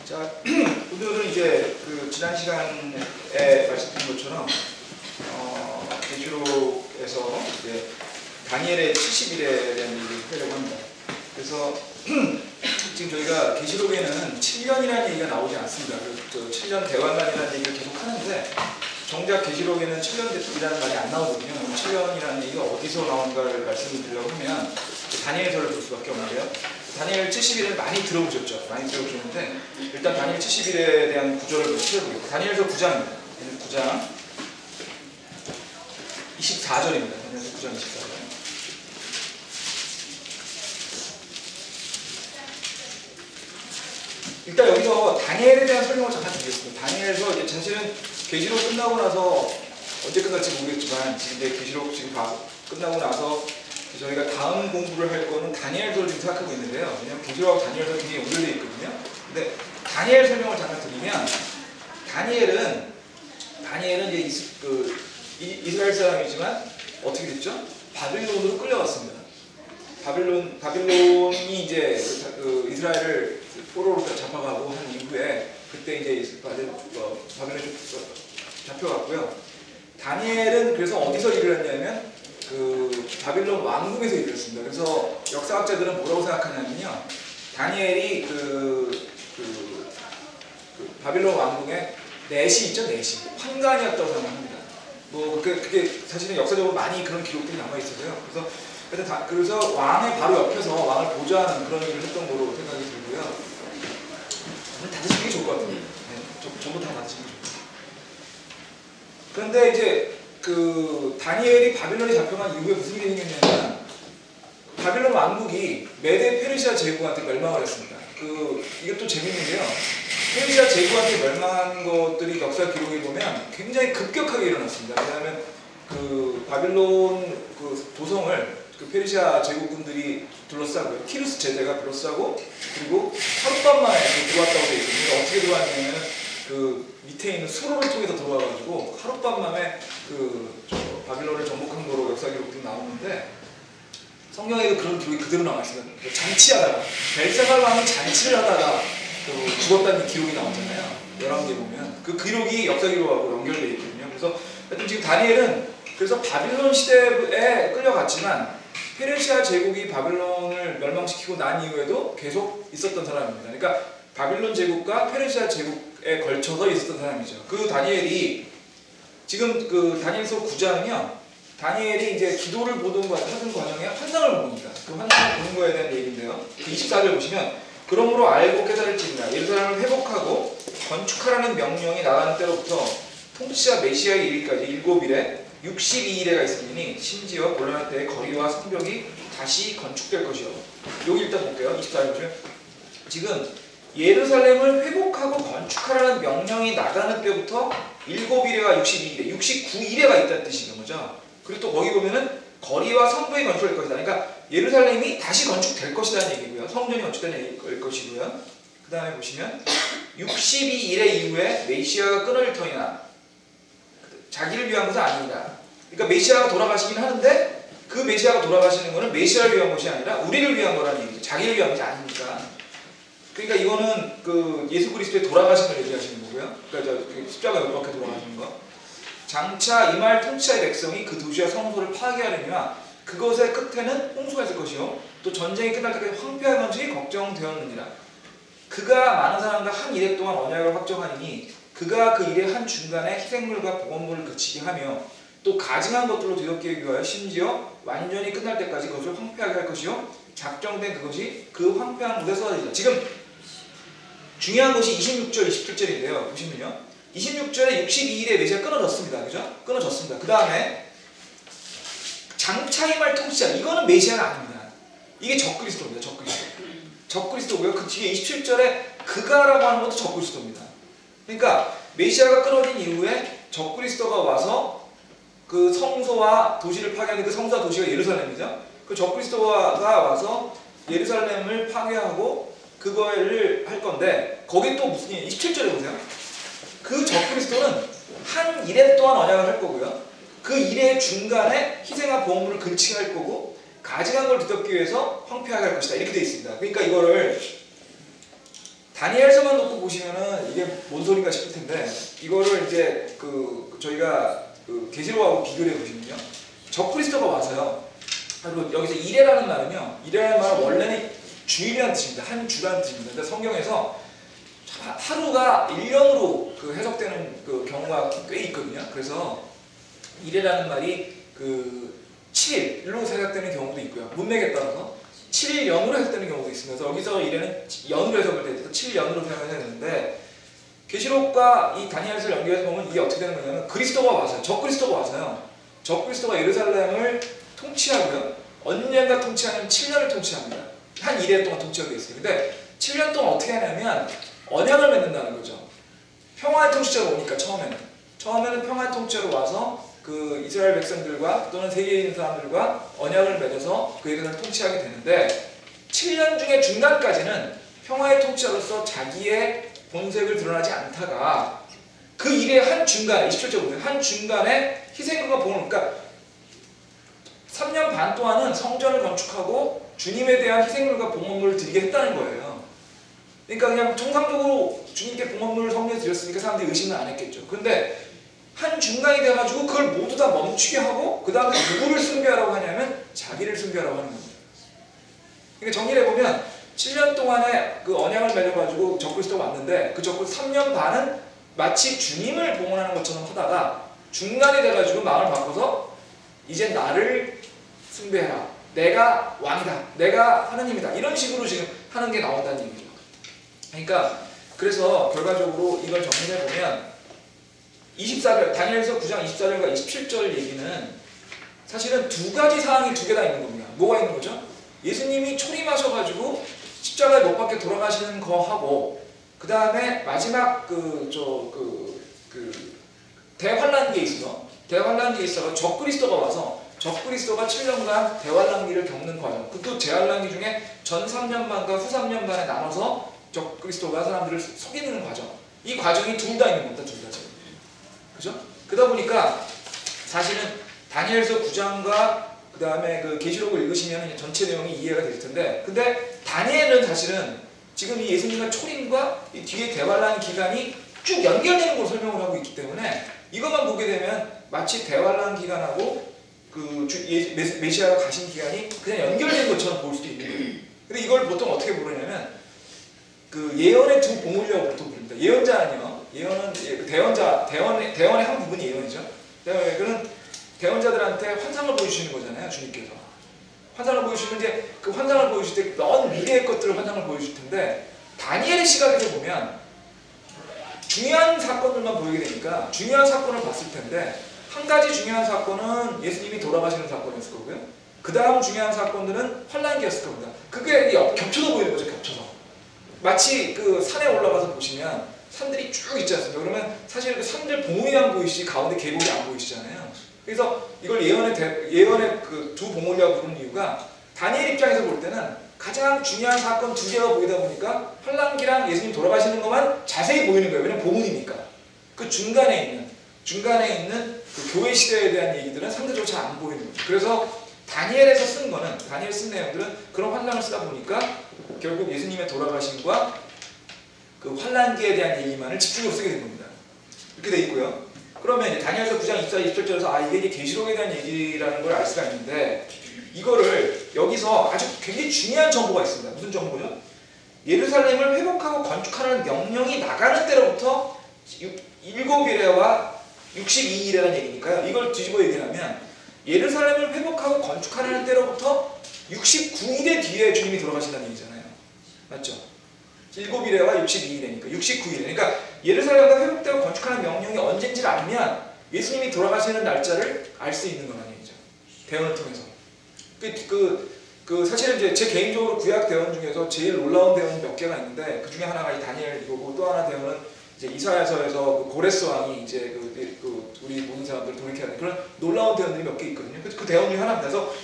자, 오늘은 이제 그 지난 시간에 말씀드린 것처럼 계시록에서 이제 다니엘의 70일에 대한 얘기를 하려고 합니다. 그래서 지금 저희가 계시록에는 7년이라는 얘기가 나오지 않습니다. 7년 대환란이라는 얘기를 계속 하는데 정작 계시록에는 7년이라는 말이 안 나오거든요. 7년이라는 얘기가 어디서 나온가를 말씀을 드리려고 하면 다니엘서를 볼 수밖에 없는데요. 다니엘 70일을 많이 들어보셨죠? 많이 들어보셨는데 일단 다니엘 70일에 대한 구절을 찾아보겠습니다. 다니엘서 9장입니다. 9장 24절입니다. 다니엘서 9장 24절. 일단 여기서 다니엘에 대한 설명을 잠깐 드리겠습니다. 다니엘서 이제 사실은 계시록 끝나고 나서 언제 끝날지 모르겠지만 지금 이제 계시록 지금 끝나고 나서 저희가 다음 공부를 할 거는 다니엘서를 지금 생각하고 있는데요. 왜냐하면 계시록하고 다니엘서 굉장히 연결되어 있거든요. 근데 다니엘 설명을 잠깐 드리면 다니엘은 이제 이스라엘 사람이지만 어떻게 됐죠? 바빌론으로 끌려갔습니다. 바빌론이 이제 이스라엘을 포로로 잡아가고 한 이후에 그때 이제 바빌론에 잡혀갔고요. 다니엘은 그래서 어디서 일을 했냐면 바빌론 왕궁에서 일을 했습니다. 그래서 역사학자들은 뭐라고 생각하냐면요. 다니엘이 바빌론 왕궁의 넷이 있죠, 넷이. 환관이었다고 생각합니다. 그게 사실은 역사적으로 많이 그런 기록들이 남아있어서요. 그래서 왕의 바로 옆에서 왕을 보좌하는 그런 일을 했던 거로 생각이 들고요. 다 드시는 게 좋을 것 같아요. 네, 전부 다 드시는 게 좋을 것 같아요. 그런데 이제 다니엘이 바빌론에 잡혀간 이후에 무슨 일이 생겼냐면 바빌론 왕국이 메데 페르시아 제국한테 멸망을 했습니다. 이것도 재밌는데요. 페르시아 제국한테 멸망한 것들이 역사 기록에 보면 굉장히 급격하게 일어났습니다. 왜냐하면 바빌론 도성을 페르시아 제국군들이 둘러싸고요. 키루스 제대가 둘러싸고 그리고 하룻밤 만에 들어왔다고 되어 있거든요. 어떻게 들어왔냐면 밑에 있는 수로를 통해서 들어와가지고 하룻밤 만에 바빌론을 정복한 거로 역사 기록들이 나오는데 성경에도 그런 기록이 그대로 나와있습니다. 잔치하다가 벨사살 왕이 잔치를 하다가 죽었다는 기록이 나오잖아요. 11개 보면 그 기록이 역사 기록하고 연결되어 있거든요. 그래서 하여튼 지금 다니엘은 그래서 바빌론 시대에 끌려갔지만 페르시아 제국이 바빌론을 멸망시키고 난 이후에도 계속 있었던 사람입니다. 그러니까 바빌론 제국과 페르시아 제국에 걸쳐서 있었던 사람이죠. 다니엘이 지금 다니엘서 9장은요. 다니엘이 이제 기도를 하는 과정에 환상을 봅니다. 그 환상을 보는 거에 대한 얘기인데요. 24절 보시면 그러므로 알고 깨달을지니라 예루살렘을 회복하고 건축하라는 명령이 나가는 때로부터 통치자 메시아의 일까지 7일에 62일에가 있으니 심지어 곤란할 때에 거리와 성벽이 다시 건축될 것이요. 여기 일단 볼게요. 24절 보시면 지금 예루살렘을 회복하고 건축하라는 명령이 나가는 때부터 7일에가 62일에 69일에가 있다는 뜻인 거죠. 그리고 또 거기 보면은 거리와 성벽이 건축될 것이다. 그러니까 예루살렘이 다시 건축될 것이라는 얘기고요. 성전이 건축될 것이고요. 그 다음에 보시면 62일의 이후에 메시아가 끊어질 터이나 자기를 위한 것은 아닙니다. 그러니까 메시아가 돌아가시긴 하는데 그 메시아가 돌아가시는 것은 메시아를 위한 것이 아니라 우리를 위한 거라는 얘기죠. 자기를 위한 것이 아니니까. 그러니까 이거는 예수 그리스도의 돌아가심을 얘기하시는 거고요. 그러니까 십자가 못 박혀 돌아가시는 거. 장차 이 말 통치자의 백성이 그 도시와 성소를 파괴하려니와 그것의 끝에는 홍수가 있을 것이요. 또 전쟁이 끝날 때까지 황폐할 것이 걱정되었느니라. 그가 많은 사람과 한 일해 동안 언약을 확정하니 그가 그 일의 한 중간에 희생물과 복원물을 그치게 하며 또 가증한 것들로 뒤덮기 위하여 심지어 완전히 끝날 때까지 그것을 황폐하게 할 것이요. 작정된 그것이 그 황폐한 곳에 쏟아지리라. 지금 중요한 것이 26절, 27절인데요. 보시면요. 26절에 62일에 메시아가 끊어졌습니다. 그죠? 끊어졌습니다. 그 다음에 장차 이 말 통치자. 이거는 메시아가 아닙니다. 이게 적그리스도입니다. 적그리스도고요. 그 뒤에 27절에 그가라고 하는 것도 적그리스도입니다. 그러니까 메시아가 끊어진 이후에 적그리스도가 와서 그 성소와 도시를 파괴하는 그 성소와 도시가 예루살렘이죠. 그 적그리스도가 와서 예루살렘을 파괴하고 그거를 할 건데 거기 또 무슨 일? 27절에 보세요. 그 적그리스도는 한 일해 동안 언약을 할 거고요. 그 일의 중간에 희생과 보험물을 그치게 할 거고 가증한 걸 뒤덮기 위해서 황폐하게 할 것이다. 이렇게 되어 있습니다. 그러니까 이거를 다니엘서만 놓고 보시면은 이게 뭔 소린가 싶을 텐데 이거를 이제 저희가 계시록하고 비교를 해보시면요. 적그리스도가 와서요. 그리고 여기서 이레라는 말은요. 이레라는 말은 원래는 주일이라는 뜻입니다. 한 주라는 뜻입니다. 근데 성경에서 하루가 1년으로 해석되는 경우가 꽤 있거든요. 그래서 이레라는 말이 7일로 해석되는 경우도 있고요. 문맥에 따라서 7일연으로 해석되는 경우도 있습니다. 그래서 여기서 이래는 연으로 해석을 돼서 7일연으로 생각을 해야 되는데 계시록과 이 다니엘서를 연결해서 보면 이게 어떻게 되는 거냐면 그리스도가 와서요. 적그리스도가 와서요. 적그리스도가 예루살렘을 통치하고요. 언젠가 통치하냐면 7년을 통치합니다. 한 이래 동안 통치하게 되어 있어요. 근데 7년 동안 어떻게 하냐면 언약을 맺는다는 거죠. 평화의 통치자로 오니까 처음에는 평화의 통치자로 와서 이스라엘 백성들과 또는 세계에 있는 사람들과 언약을 맺어서 그들을 통치하게 되는데 7년 중에 중간까지는 평화의 통치자로서 자기의 본색을 드러나지 않다가 그 일의 한 중간에 27절 보세요. 한 중간에 희생과 봉헌 그러니까 3년 반 동안은 성전을 건축하고 주님에 대한 희생물과 봉헌물을 드리게 했다는 거예요. 그러니까 그냥 정상적으로 주님께 봉헌물을 성전에 드렸으니까 사람들이 의심은 안 했겠죠. 그런데 한 중간이 돼가지고 그걸 모두 다 멈추게 하고 그 다음에 누구를 숭배하라고 하냐면 자기를 숭배하라고 하는 겁니다. 그러니까 정리를 해보면 7년 동안에 언약을 맺어가지고 적그리스도가 왔는데 그 적그리스도 3년 반은 마치 주님을 봉헌하는 것처럼 하다가 중간이 돼가지고 마음을 바꿔서 이제 나를 숭배해라. 내가 왕이다. 내가 하느님이다. 이런 식으로 지금 하는 게 나온다는 얘기죠. 그러니까 그래서 결과적으로 이걸 정리해보면 24절, 다니엘서 9장 24절과 27절 얘기는 사실은 두 가지 사항이 두 개 다 있는 겁니다. 뭐가 있는 거죠? 예수님이 초림하셔가지고 십자가에 못 박혀 돌아가시는 거하고 그 다음에 마지막 대환란기에 있어서 적그리스도가 와서 적그리스도가 7년간 대환란기를 겪는 과정 또 대환란기 중에 전 3년반과 후 3년반에 나눠서 적그리스도가 사람들을 속이는 과정 이 과정이 둘 다 있는 겁니다. 둘 다. 그죠? 그러다 보니까 사실은 다니엘서 9장과 그 다음에 계시록을 읽으시면 전체 내용이 이해가 될 텐데 근데 다니엘은 사실은 지금 이 예수님의 초림과 이 뒤에 대환란 기간이 쭉 연결되는 걸 설명을 하고 있기 때문에 이것만 보게 되면 마치 대환란 기간하고 메시아가 가신 기간이 그냥 연결된 것처럼 볼 수도 있는 거예요. 근데 이걸 보통 어떻게 부르냐면 예언의 두 봉우리라고 보통 부릅니다. 예언자는요. 예언은 대언의 한 부분이 예언이죠. 그는 대언자들한테 환상을 보여주시는 거잖아요. 주님께서 환상을 보여주시면 이제 그 환상을 보여주실 때 먼 미래의 것들을 환상을 보여주실 텐데 다니엘의 시각에서 보면 중요한 사건들만 보이게 되니까 중요한 사건을 봤을 텐데 한 가지 중요한 사건은 예수님이 돌아가시는 사건이었을 거고요. 그 다음 중요한 사건들은 환란기였을 겁니다. 그게 겹쳐서 보이는 거죠. 겹쳐서 마치 산에 올라가서 보시면 산들이 쭉 있지 않습니까? 그러면 사실 그 산들 봉우리만 보이시지 가운데 계곡이 안 보이시잖아요. 그래서 이걸 예언의 두 봉우리라고 부르는 이유가 다니엘 입장에서 볼 때는 가장 중요한 사건 두 개가 보이다 보니까 환란기랑 예수님 돌아가시는 것만 자세히 보이는 거예요. 왜냐면 봉우리니까. 그 중간에 있는 그 교회 시대에 대한 얘기들은 상대적으로 잘 안 보이는 거죠. 그래서 다니엘 쓴 내용들은 그런 환상을 쓰다 보니까 결국 예수님의 돌아가심과 그 환란기에 대한 얘기만을 집중적으로 쓰게 된 겁니다. 이렇게 돼 있고요. 그러면 이제 다니엘서 9장 24, 27절에서 이게 계시록에 대한 얘기라는 걸 알 수가 있는데 이거를 여기서 아주 굉장히 중요한 정보가 있습니다. 무슨 정보죠? 예루살렘을 회복하고 건축하는 명령이 나가는 때로부터 7일에와 62일이라는 얘기니까요. 이걸 뒤집어 얘기하면 예루살렘을 회복하고 건축하는 때로부터 69일의 뒤에 주님이 돌아가신다는 얘기잖아요. 맞죠? 7일에와 62일이니까 69일. 그러니까 예루살렘과 회복되고 건축하는 명령이 언제인지를 알면 예수님이 돌아가시는 날짜를 알 수 있는 거라는 얘기죠. 대언을 통해서. 사실은 이제 제 개인적으로 구약 대언 중에서 제일 놀라운 대언이 몇 개가 있는데 그 중에 하나가 이 다니엘 이거고 또 하나 대언은 이제 이사야서에서 고레스 왕이 이제 우리 모든 사람들을 돌이켜야 하는 그런 놀라운 대언들이 몇 개 있거든요. 그 대언 중에 하나입니다. 그래서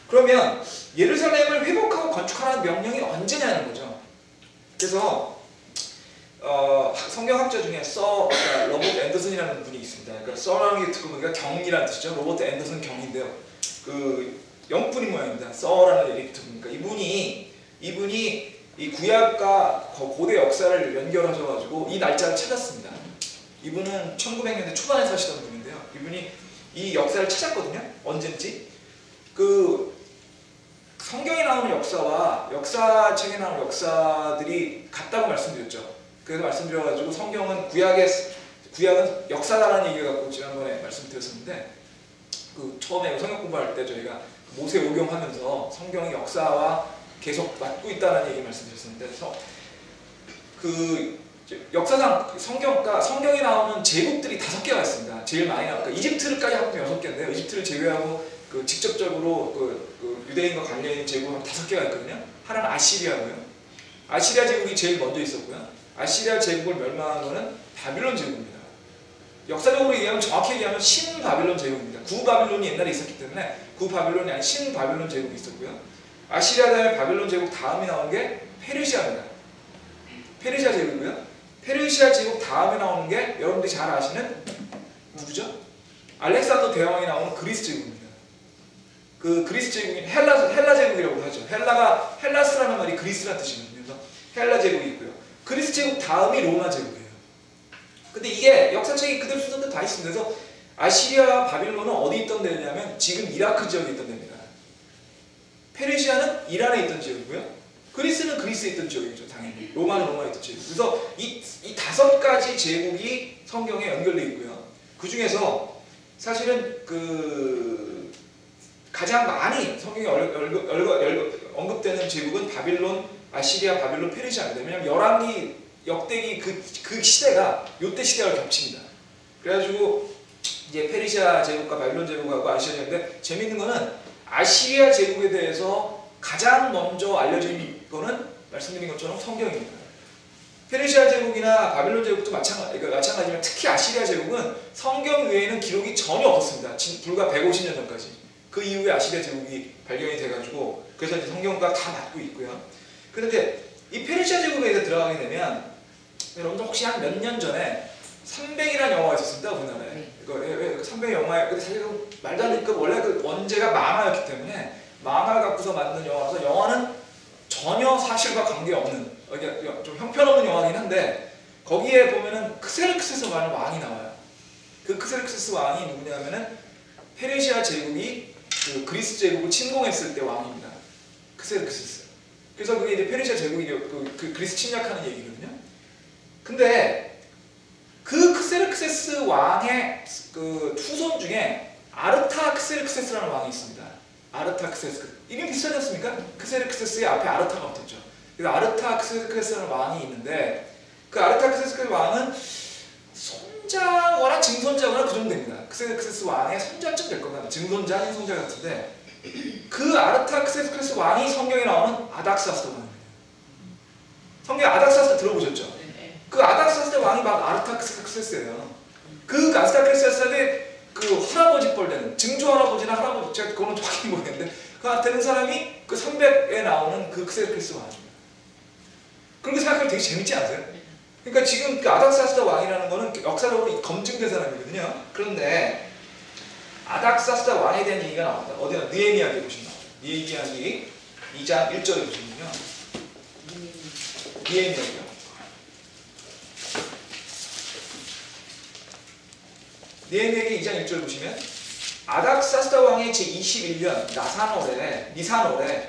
그러면 예루살렘을 회복하고 건축하라는 명령이 언제냐는 거죠. 그래서 성경학자 중에 로버트 앤더슨이라는 분이 있습니다. 그러니까 서라는 게 듣고 보니까 경이라는 뜻이죠. 로버트 앤더슨 경인데요. 영분인 모양입니다. 서라는 얘기 듣고 보니까 이분이 이 구약과 고대 역사를 연결하셔가지고 이 날짜를 찾았습니다. 이분은 1900년대 초반에 사시던 분인데요. 이분이 이 역사를 찾았거든요. 언젠지. 그 성경에 나오는 역사와 역사책에 나오는 역사들이 같다고 말씀드렸죠. 그래서 말씀드려가지고 성경은 구약은 역사다라는 얘기를 갖고 지난번에 말씀드렸었는데 그 처음에 성경 공부할 때 저희가 모세 오경하면서 성경의 역사와 계속 맞고 있다는 얘기 말씀드렸었는데 그 역사상 성경에 나오는 제국들이 5개가 있습니다. 제일 많이 나오니까 이집트를까지 합하면 6개인데요. 이집트를 제외하고 그 직접적으로 그 유대인과 관련 있는 제국은 한 5개가 있거든요. 하나는 아시리아고요. 아시리아 제국이 제일 먼저 있었고요. 아시리아 제국을 멸망한 거는 바빌론 제국입니다. 역사적으로 얘기하면 정확히 얘기하면 신바빌론 제국입니다. 구바빌론이 옛날에 있었기 때문에 구바빌론이 아닌 신바빌론 제국이 있었고요. 아시리아 다음에 바빌론 제국 다음이 나온 게 페르시아입니다. 페르시아 제국이고요. 페르시아 제국 다음에 나오는 게 여러분들이 잘 아시는 누구죠? 알렉산더 대왕이 나오는 그리스 제국입니다. 그 그리스 제국이 헬라 제국이라고 하죠. 헬라스라는 말이 그리스라는 뜻이거든요. 그래서 헬라 제국이 있고요. 그리스 제국 다음이 로마 제국이에요. 근데 이게 역사책이 그대로 순서대로 다 있습니다. 그래서 아시리아와 바빌론은 어디 있던 데냐면 지금 이라크 지역에 있던 데입니다. 페르시아는 이란에 있던 지역이고요. 그리스는 그리스에 있던 지역이죠. 당연히. 로마는 로마에 있던 지역. 그래서 이 5가지 제국이 성경에 연결되어 있고요. 그 중에서 사실은 그 가장 많이 성경에 언급되는 제국은 바빌론, 아시리아, 바빌론, 페르시아입니다. 왜냐하면 열왕기 역대기 그 시대가 요때 시대와 겹칩니다. 그래가지고 이제 페르시아 제국과 바빌론 제국하고 아시리아 제국인데 재밌는 거는 아시리아 제국에 대해서 가장 먼저 알려진 거는 말씀드린 것처럼 성경입니다. 페르시아 제국이나 바빌론 제국도 마찬가지지만 특히 아시리아 제국은 성경 외에는 기록이 전혀 없었습니다. 불과 150년 전까지. 그 이후에 아시리아 제국이 발견이 돼가지고 그래서 이제 성경과 다 맞고 있고요. 그런데 이 페르시아 제국에 대해서 들어가게 되면 여러분들 혹시 한 몇 년 전에 300이라는 영화가 있었습니다. 우리나라에. 300 영화에 사실 말도 안 되니까 원래 그 원제가 만화였기 때문에 만화를 갖고서 만든 영화라서 영화는 전혀 사실과 관계없는 좀 형편없는 영화긴 한데 거기에 보면은 크세르크세스라는 왕이 나와요. 그 크세르크세스 왕이 누구냐면은 페르시아 제국이 그 그리스 제국을 침공했을 때 왕입니다. 크세르크세스. 그래서 그게 이제 페르시아 제국이 그 그리스 침략하는 얘기거든요. 근데 그 크세르크세스 왕의 그 후손 중에 아르타크세르크세스라는 왕이 있습니다. 아르타크세스. 이름이 비슷하지 않습니까? 크세르크세스의 앞에 아르타가 붙었죠. 그래서 아르타크세스라는 왕이 있는데 그 아르타크세스 왕은 손자거나 증손자거나 그 정도 됩니다. 크세르크세스 왕의 손자쯤 될 겁니다. 증손자, hin손자 같은데 그 아르타크세스 왕이 성경에 나오는 아닥사스다 왕입니다. 성경에 아닥사스다 들어보셨죠? 그 아닥사스다 왕이 막 아르타크세스예요. 그 아르타크세스의 그 할아버지 뻘 되는 증조 할아버지나 할아버지 제가 그거는 정확히 모르겠는데 그 되는 사람이 그 300에 나오는 그 크세르크세스 왕입니다. 그렇게 생각하면 되게 재밌지 않으세요? 그러니까 지금 그 아닥사스다 왕이라는 거는 역사적으로 검증된 사람이거든요. 그런데 아닥사스다 왕에 대한 얘기가 나옵니다. 어디나 느헤미야기에 보시면 나옵니다. 느헤미야기 2장 1절에 보시면요. 느헤미야기요. 느헤미야기 2장 1절 보시면 아닥사스다 왕의 제21년 니산월에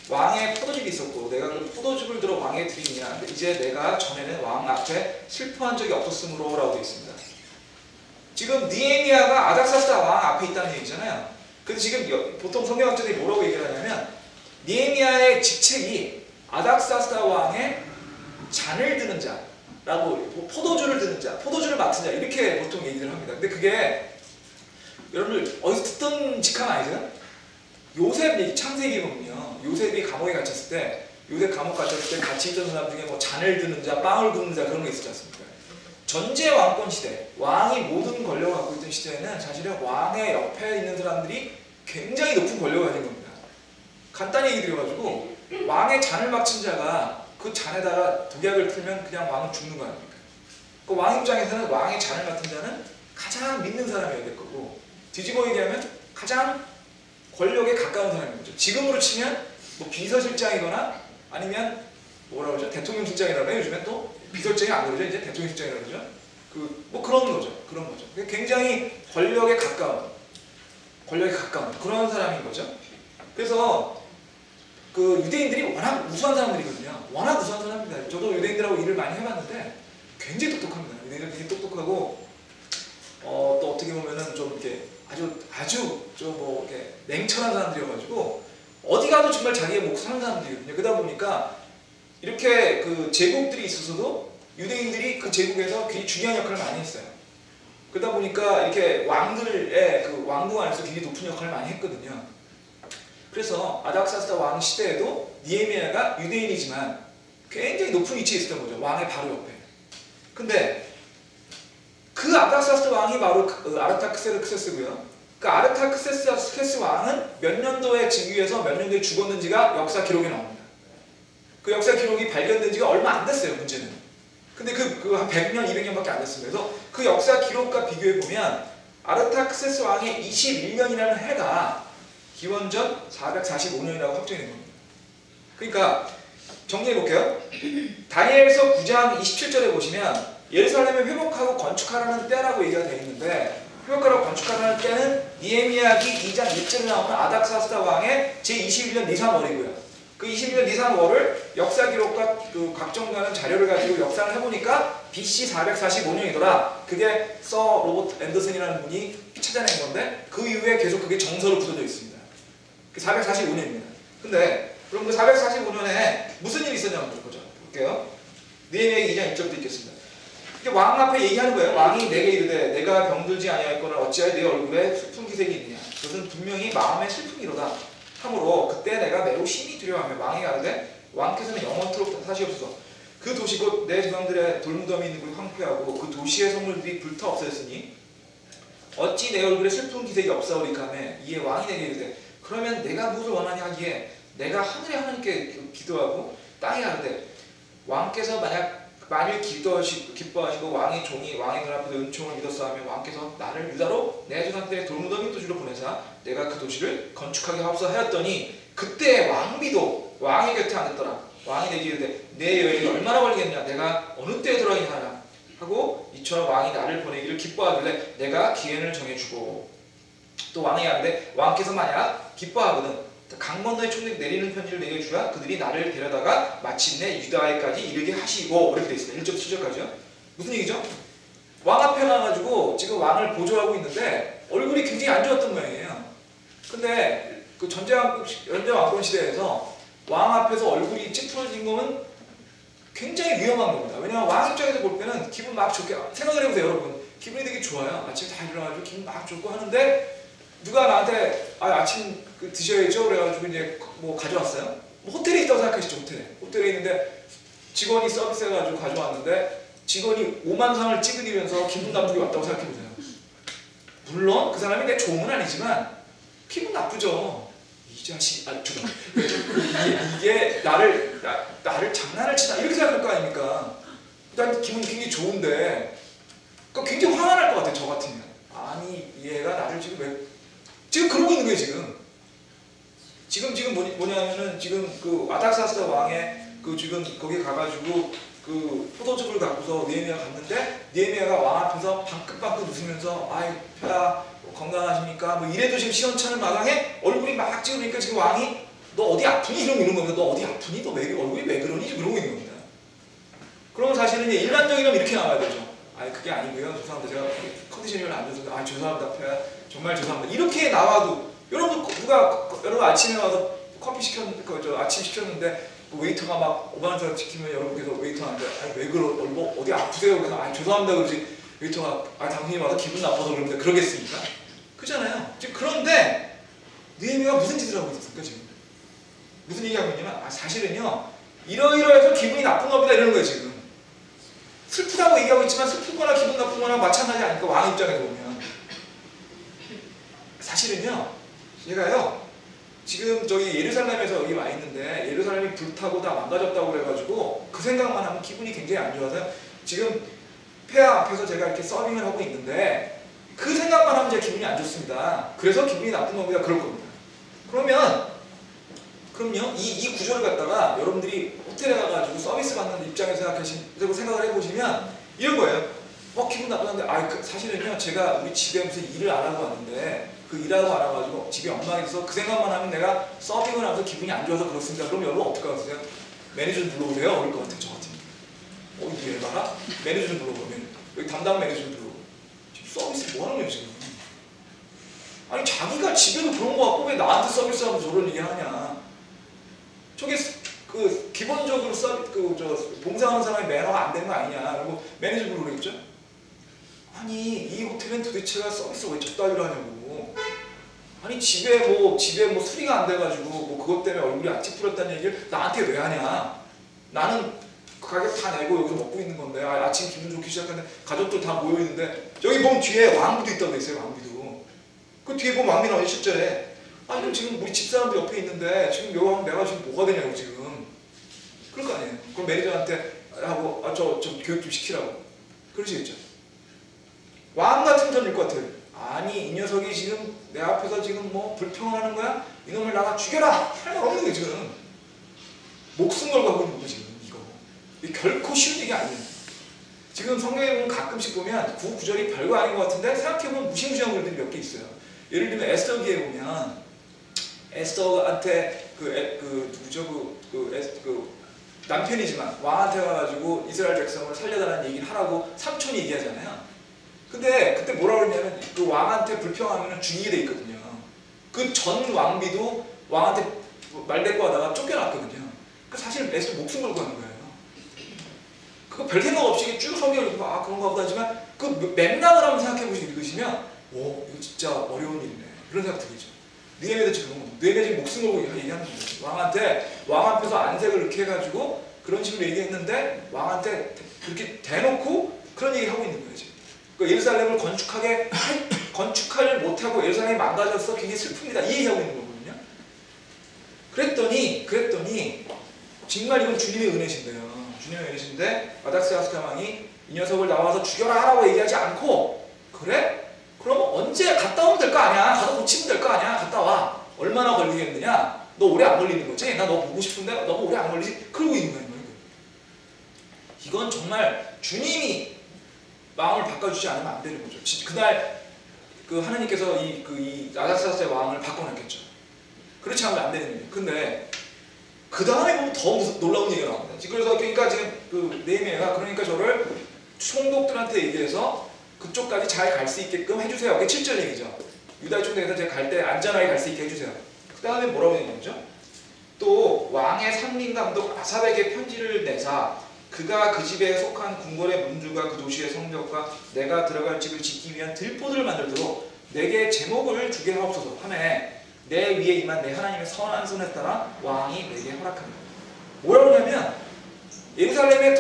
왕의 포도즙이 있었고 내가 그 포도즙을 들어 왕에 드리니라. 이제 내가 전에는 왕 앞에 슬퍼한 적이 없었으므로 라고 되어 있습니다. 지금 느헤미야가 아닥사스다 왕 앞에 있다는 얘기잖아요. 근데 지금 보통 성경학자들이 뭐라고 얘기를 하냐면 느헤미야의 직책이 아닥사스다 왕의 잔을 드는 자 라고 포도주를 드는 자, 포도주를 맡은 자 이렇게 보통 얘기를 합니다. 근데 그게 여러분들 어디서 듣던 직함 아니세요? 요셉 얘기 창세기 보면요. 요셉이 감옥에 갇혔을 때 요셉 감옥 갇혔을 때 같이 있던 사람 중에 뭐 잔을 드는 자, 빵을 굽는 자 그런 게 있었지 않습니까? 전제 왕권 시대, 왕이 모든 권력을 갖고 있던 시대에는 사실은 왕의 옆에 있는 사람들이 굉장히 높은 권력을 가진 겁니다. 간단히 얘기 드려가지고 왕의 잔을 맡은 자가 그 잔에다가 독약을 틀면 그냥 왕은 죽는 거 아닙니까? 그 왕 입장에서는 왕의 잔을 맡은 자는 가장 믿는 사람이어야 될 거고 뒤집어 얘기하면 가장 권력에 가까운 사람인 거죠. 지금으로 치면 뭐 비서실장이거나 아니면 뭐라 그러죠? 대통령실장이라고 해요. 요즘에 또 비서실장이 안 그러죠. 이제 대통령실장이라고 그러죠. 뭐 그런 거죠. 그런 거죠. 굉장히 권력에 가까운 그런 사람인 거죠. 그래서 그 유대인들이 워낙 우수한 사람들이거든요. 워낙 우수한 사람입니다. 저도 유대인들하고 일을 많이 해봤는데 굉장히 똑똑합니다. 유대인들 굉장히 똑똑하고 또 어떻게 보면은 좀 이렇게 아주 좀 뭐 이렇게 냉철한 사람들이어가지고 어디 가도 정말 자기의 목 사는 사람들이거든요. 그러다 보니까 이렇게 그 제국들이 있어서도 유대인들이 그 제국에서 굉장히 중요한 역할을 많이 했어요. 그러다 보니까 이렇게 왕들의 그 왕궁 안에서 굉장히 높은 역할을 많이 했거든요. 그래서 아닥사스다 왕 시대에도 느헤미야가 유대인이지만 굉장히 높은 위치에 있었던 거죠. 왕의 바로 옆에. 근데 그 아닥사스다 왕이 바로 아르타크세스고요. 그 아르타크세스 왕은 몇 년도에 즉위해서 몇 년도에 죽었는지가 역사 기록에 나옵니다. 그 역사 기록이 발견된 지가 얼마 안 됐어요, 문제는. 근데 한 100년, 200년밖에 안 됐습니다. 그래서 그 역사 기록과 비교해보면 아르타크세스 왕의 21년이라는 해가 기원전 445년이라고 확정이 된 겁니다. 그러니까 정리해볼게요. 다니엘서 9장 27절에 보시면 예루살렘을 회복하고 건축하라는 때라고 얘기가 되어 있는데 회복하라고 건축하라는 때는 느헤미야기 2장 1절에 나오는 아닥사스다 왕의 제21년 니산월이고요. 그 21년 니산월을 역사 기록과 그 각종가는 자료를 가지고 역사를 해보니까 BC 445년이더라. 그게 서 로버트 앤더슨이라는 분이 찾아낸 건데 그 이후에 계속 그게 정서로 굳어져 있습니다. 445년입니다. 근데 그럼 그 445년에 무슨 일이 있었냐고 보죠. 볼게요. 느헤미야기 2장 1절부터 읽겠습니다. 이게 왕 앞에 얘기하는 거예요. 왕이 내게 이르되 내가 병들지 아니하였거나 어찌하여 내 얼굴에 슬픈 기색이 있느냐. 그것은 분명히 마음의 슬픔이로다. 하므로 그때 내가 매우 심히 두려워하며 왕이 가르되 왕께서는 영원토록 사시옵소서. 그 도시 곧 내 조상들의 돌무덤이 있는 곳이 황폐하고 그 도시의 성물들이 불타 없어졌으니 어찌 내 얼굴에 슬픈 기색이 없사오리까 하며 이에 왕이 내게 이르되 그러면 내가 무엇을 원하냐 하기에 내가 하늘의 하나님께 기도하고 땅에 가르되 왕께서 만일 기뻐하시고 왕의 종이 왕의 눈앞에서 은총을 믿었사하면 왕께서 나를 유다로 내 조상들의 돌무덤인 도시로 보내사 내가 그 도시를 건축하게 하옵소서 하였더니 그때 왕비도 왕의 곁에 앉았더라. 왕이 내게 이르되 내 여행이 얼마나 걸리겠냐 내가 어느 때에 들어가냐 하라 하고 이처럼 왕이 나를 보내기를 기뻐하길래 내가 기한을 정해주고 또 왕이 하는데 왕께서 만약 기뻐하거든 강 건너의 총들이 내리는 편지를 내게 주라 그들이 나를 데려다가 마침내 유다에까지 이르게 하시고 이렇게 되어 있습니다. 1절 7절까지요. 무슨 얘기죠? 왕 앞에 나가지고 지금 왕을 보조하고 있는데 얼굴이 굉장히 안 좋았던 모양이에요. 근데 그 전제왕권 시대에서 왕 앞에서 얼굴이 찌푸러진 거는 굉장히 위험한 겁니다. 왜냐하면 왕 입장에서 볼 때는 기분 막 좋게 생각을 해보세요 여러분. 기분이 되게 좋아요. 아침에 다 일어나가지고 기분 막 좋고 하는데 누가 나한테 아침 드셔야죠 그래가지고 이제 뭐 가져왔어요. 뭐 호텔에 있다고 생각하시죠. 호텔에 있는데 직원이 서비스해가지고 가져왔는데 직원이 5만 상을 찍으면서 기분 나쁘게 왔다고 생각해보세요. 물론 그 사람이 내 종은 아니지만 기분 나쁘죠. 이 자식 이게 나를 장난을 치나 이렇게 생각할 거 아닙니까? 일단 기분이 굉장히 좋은데 굉장히 화가 날 것 같아요. 저 같으면 아니 얘가 나를 지금 그러고 있는 거예요. 지금 뭐냐면은 지금 그 아닥사스다 왕의 그 지금 거기 가가지고 그 포도즙을 갖고서 느헤미야가 갔는데 느헤미야가 왕 앞에서 방긋방긋 웃으면서 아이 폐하 건강하십니까? 뭐 이래도 지금 시원찮은 마당에 얼굴이 막 찍으니까 지금 왕이 너 어디 아프니? 이러는 겁니다. 너 어디 아프니? 너 얼굴이 왜 그러니? 이러고 있는 겁니다. 그러면 사실은 일반적이라면 이렇게 나와야 되죠. 아니 그게 아니고요. 죄송합니다. 제가 컨디션이 별로 안 좋아서 죄송합니다. 폐하 정말 죄송합니다. 이렇게 나와도 여러분 아침에 와서 커피 아침 시켰는데 그 웨이터가 막 5만 원 시키면 여러분께서 웨이터한테 왜 어디 아프세요? 그래서 죄송합니다 그러지 웨이터가 당신이 와서 기분 나빠서 그러는데 그러겠습니까? 그잖아요. 지금 그런데 느헤미야가 무슨 짓을 하고 있었을까 지금? 무슨 얘기하고 있냐면 사실은요 이러이러해서 기분이 나쁜가 보다 이러는 거예요 지금. 슬프다고 얘기하고 있지만 슬프거나 기분 나쁜 거나 마찬가지 아닐까 왕 입장에서 보면. 사실은요 얘가요 지금 저기 예루살렘에서 여기 와 있는데 예루살렘이 불타고 다 망가졌다고 그래가지고 그 생각만 하면 기분이 굉장히 안 좋아서 지금 폐하 앞에서 제가 이렇게 서빙을 하고 있는데 그 생각만 하면 제 기분이 안 좋습니다. 그래서 기분이 나쁜 겁니다. 그럴 겁니다. 그럼요 이 구조를 갖다가 여러분들이 호텔에 가가지고 서비스 받는 입장에서 생각을 해보시면 이런 거예요. 기분 나쁘는데 사실은요 제가 우리 집에 무슨 일을 안 하고 왔는데 그 일하고 안 와가지고 집에 엉망이 있어서 그 생각만 하면 내가 서빙을 하면서 기분이 안 좋아서 그렇습니다. 그럼 여러분 어떡하세요? 매니저 좀 불러오세요? 그럴 것 같아요. 저 같으면. 이거 왜 봐라? 매니저 좀 불러오면 여기 담당 매니저 좀 불러오고 지금 서비스 뭐 하는 거예요 지금? 아니 자기가 집에도 그런 거 같고 왜 나한테 서비스하면서 저런 얘기 하냐? 저게 그 기본적으로 봉사하는 사람의 매너가 안 되는 거 아니냐? 그리고 매니저 불러오겠죠? 아니 이 호텔은 도대체가 서비스를 왜 적당히로 하냐고. 아니 집에 뭐 수리가 안 돼가지고 뭐 그것 때문에 얼굴이 안 찌푸렸다는 얘기를 나한테 왜 하냐? 나는 그 가격 다 내고 여기서 먹고 있는 건데 아침 기분 좋기 시작하는데 가족들 다 모여 있는데 여기 보면 뒤에 왕비도 있다고 돼 있어요. 왕비도. 그 뒤에 보면 왕비 나오니 실전에 그럼 지금 우리 집사람도 옆에 있는데 지금 내가 지금 뭐가 되냐고 지금. 그럴 거 아니에요. 그럼 매니저한테 하고 저 교육 좀 시키라고. 그러시겠죠. 왕 같은 전일 것 같아요. 아니 이 녀석이 지금 내 앞에서 지금 뭐 불평을 하는 거야? 이놈을 나가 죽여라! 할 말 없는 거예요 지금. 목숨 걸고 하고 있는 거예요 지금 이거. 이게 결코 쉬운 얘기 아니에요. 지금 성경에 보면 가끔씩 보면 구절이 별거 아닌 것 같은데 생각해보면 무시무시한 글들이 몇 개 있어요. 예를 들면 에스더기에 보면 에스더한테 남편이지만 왕한테 가가지고 이스라엘 백성을 살려달라는 얘기를 하라고 삼촌이 얘기하잖아요. 근데 그때 뭐라 그러냐면 그 왕한테 불평하면 죽이게 돼 있거든요. 그 전 왕비도 왕한테 말대꾸 하다가 쫓겨났거든요. 그 사실 에스더 목숨 걸고 하는 거예요. 그거 별 생각 없이 쭉 성경을 읽고 그런가 보다 하지만 그 맥락을 한번 생각해 보시면 이거 진짜 어려운 일이네. 그런 생각 들죠. 느헤미야도 지금 지금 목숨 걸고 얘기하는 거예요. 왕 앞에서 안색을 이렇게 해가지고 그런 식으로 얘기했는데 왕한테 그렇게 대놓고 그런 얘기를 하고 있는 거예요 지금. 그 예루살렘을 건축하지 못하고 예루살렘이 망가져서 굉장히 슬픕니다. 이 얘기하고 있는 거거든요. 그랬더니 정말 이건 주님의 은혜신데요. 주님의 은혜신데 아닥스야스가 왕이 이 녀석을 나와서 죽여라 하라고 얘기하지 않고 그래? 그럼 언제 갔다 오면 될 거 아니야? 가서 고치면 될 거 아니야? 갔다 와. 얼마나 걸리겠느냐? 너 오래 안 걸리는 거지? 나 너 보고 싶은데 너무 오래 안 걸리지? 그러고 있는 거예요. 이건 정말 주님이 마음을 바꿔주지 않으면 안 되는 거죠. 그날 하나님께서 이 아닥사스의 왕을 바꿔놨겠죠. 그렇지 않으면 안 되는 거예요. 근데 그 다음에 보면 더 놀라운 얘기가 나옵니다. 그러니까 지금 느헤미야가 그러니까 저를 총독들한테 얘기해서 그쪽까지 잘 갈 수 있게끔 해주세요. 그게 7절 얘기죠. 유다 총독에서 제가 갈 때 안전하게 갈 수 있게 해주세요. 그 다음에 뭐라고 얘기하죠? 또 왕의 상림감독 아삽에게 편지를 내사 그가 그 집에 속한 궁궐의 문주가 그 도시의 성벽과 내가 들어갈 집을 짓기 위한 들보들을 만들도록 내게 제목을 주게 하옵소서 하매 내 위에 임한 내 하나님의 선한 손에 따라 왕이 내게 허락합니다. 뭐라고 하냐면 예루살렘에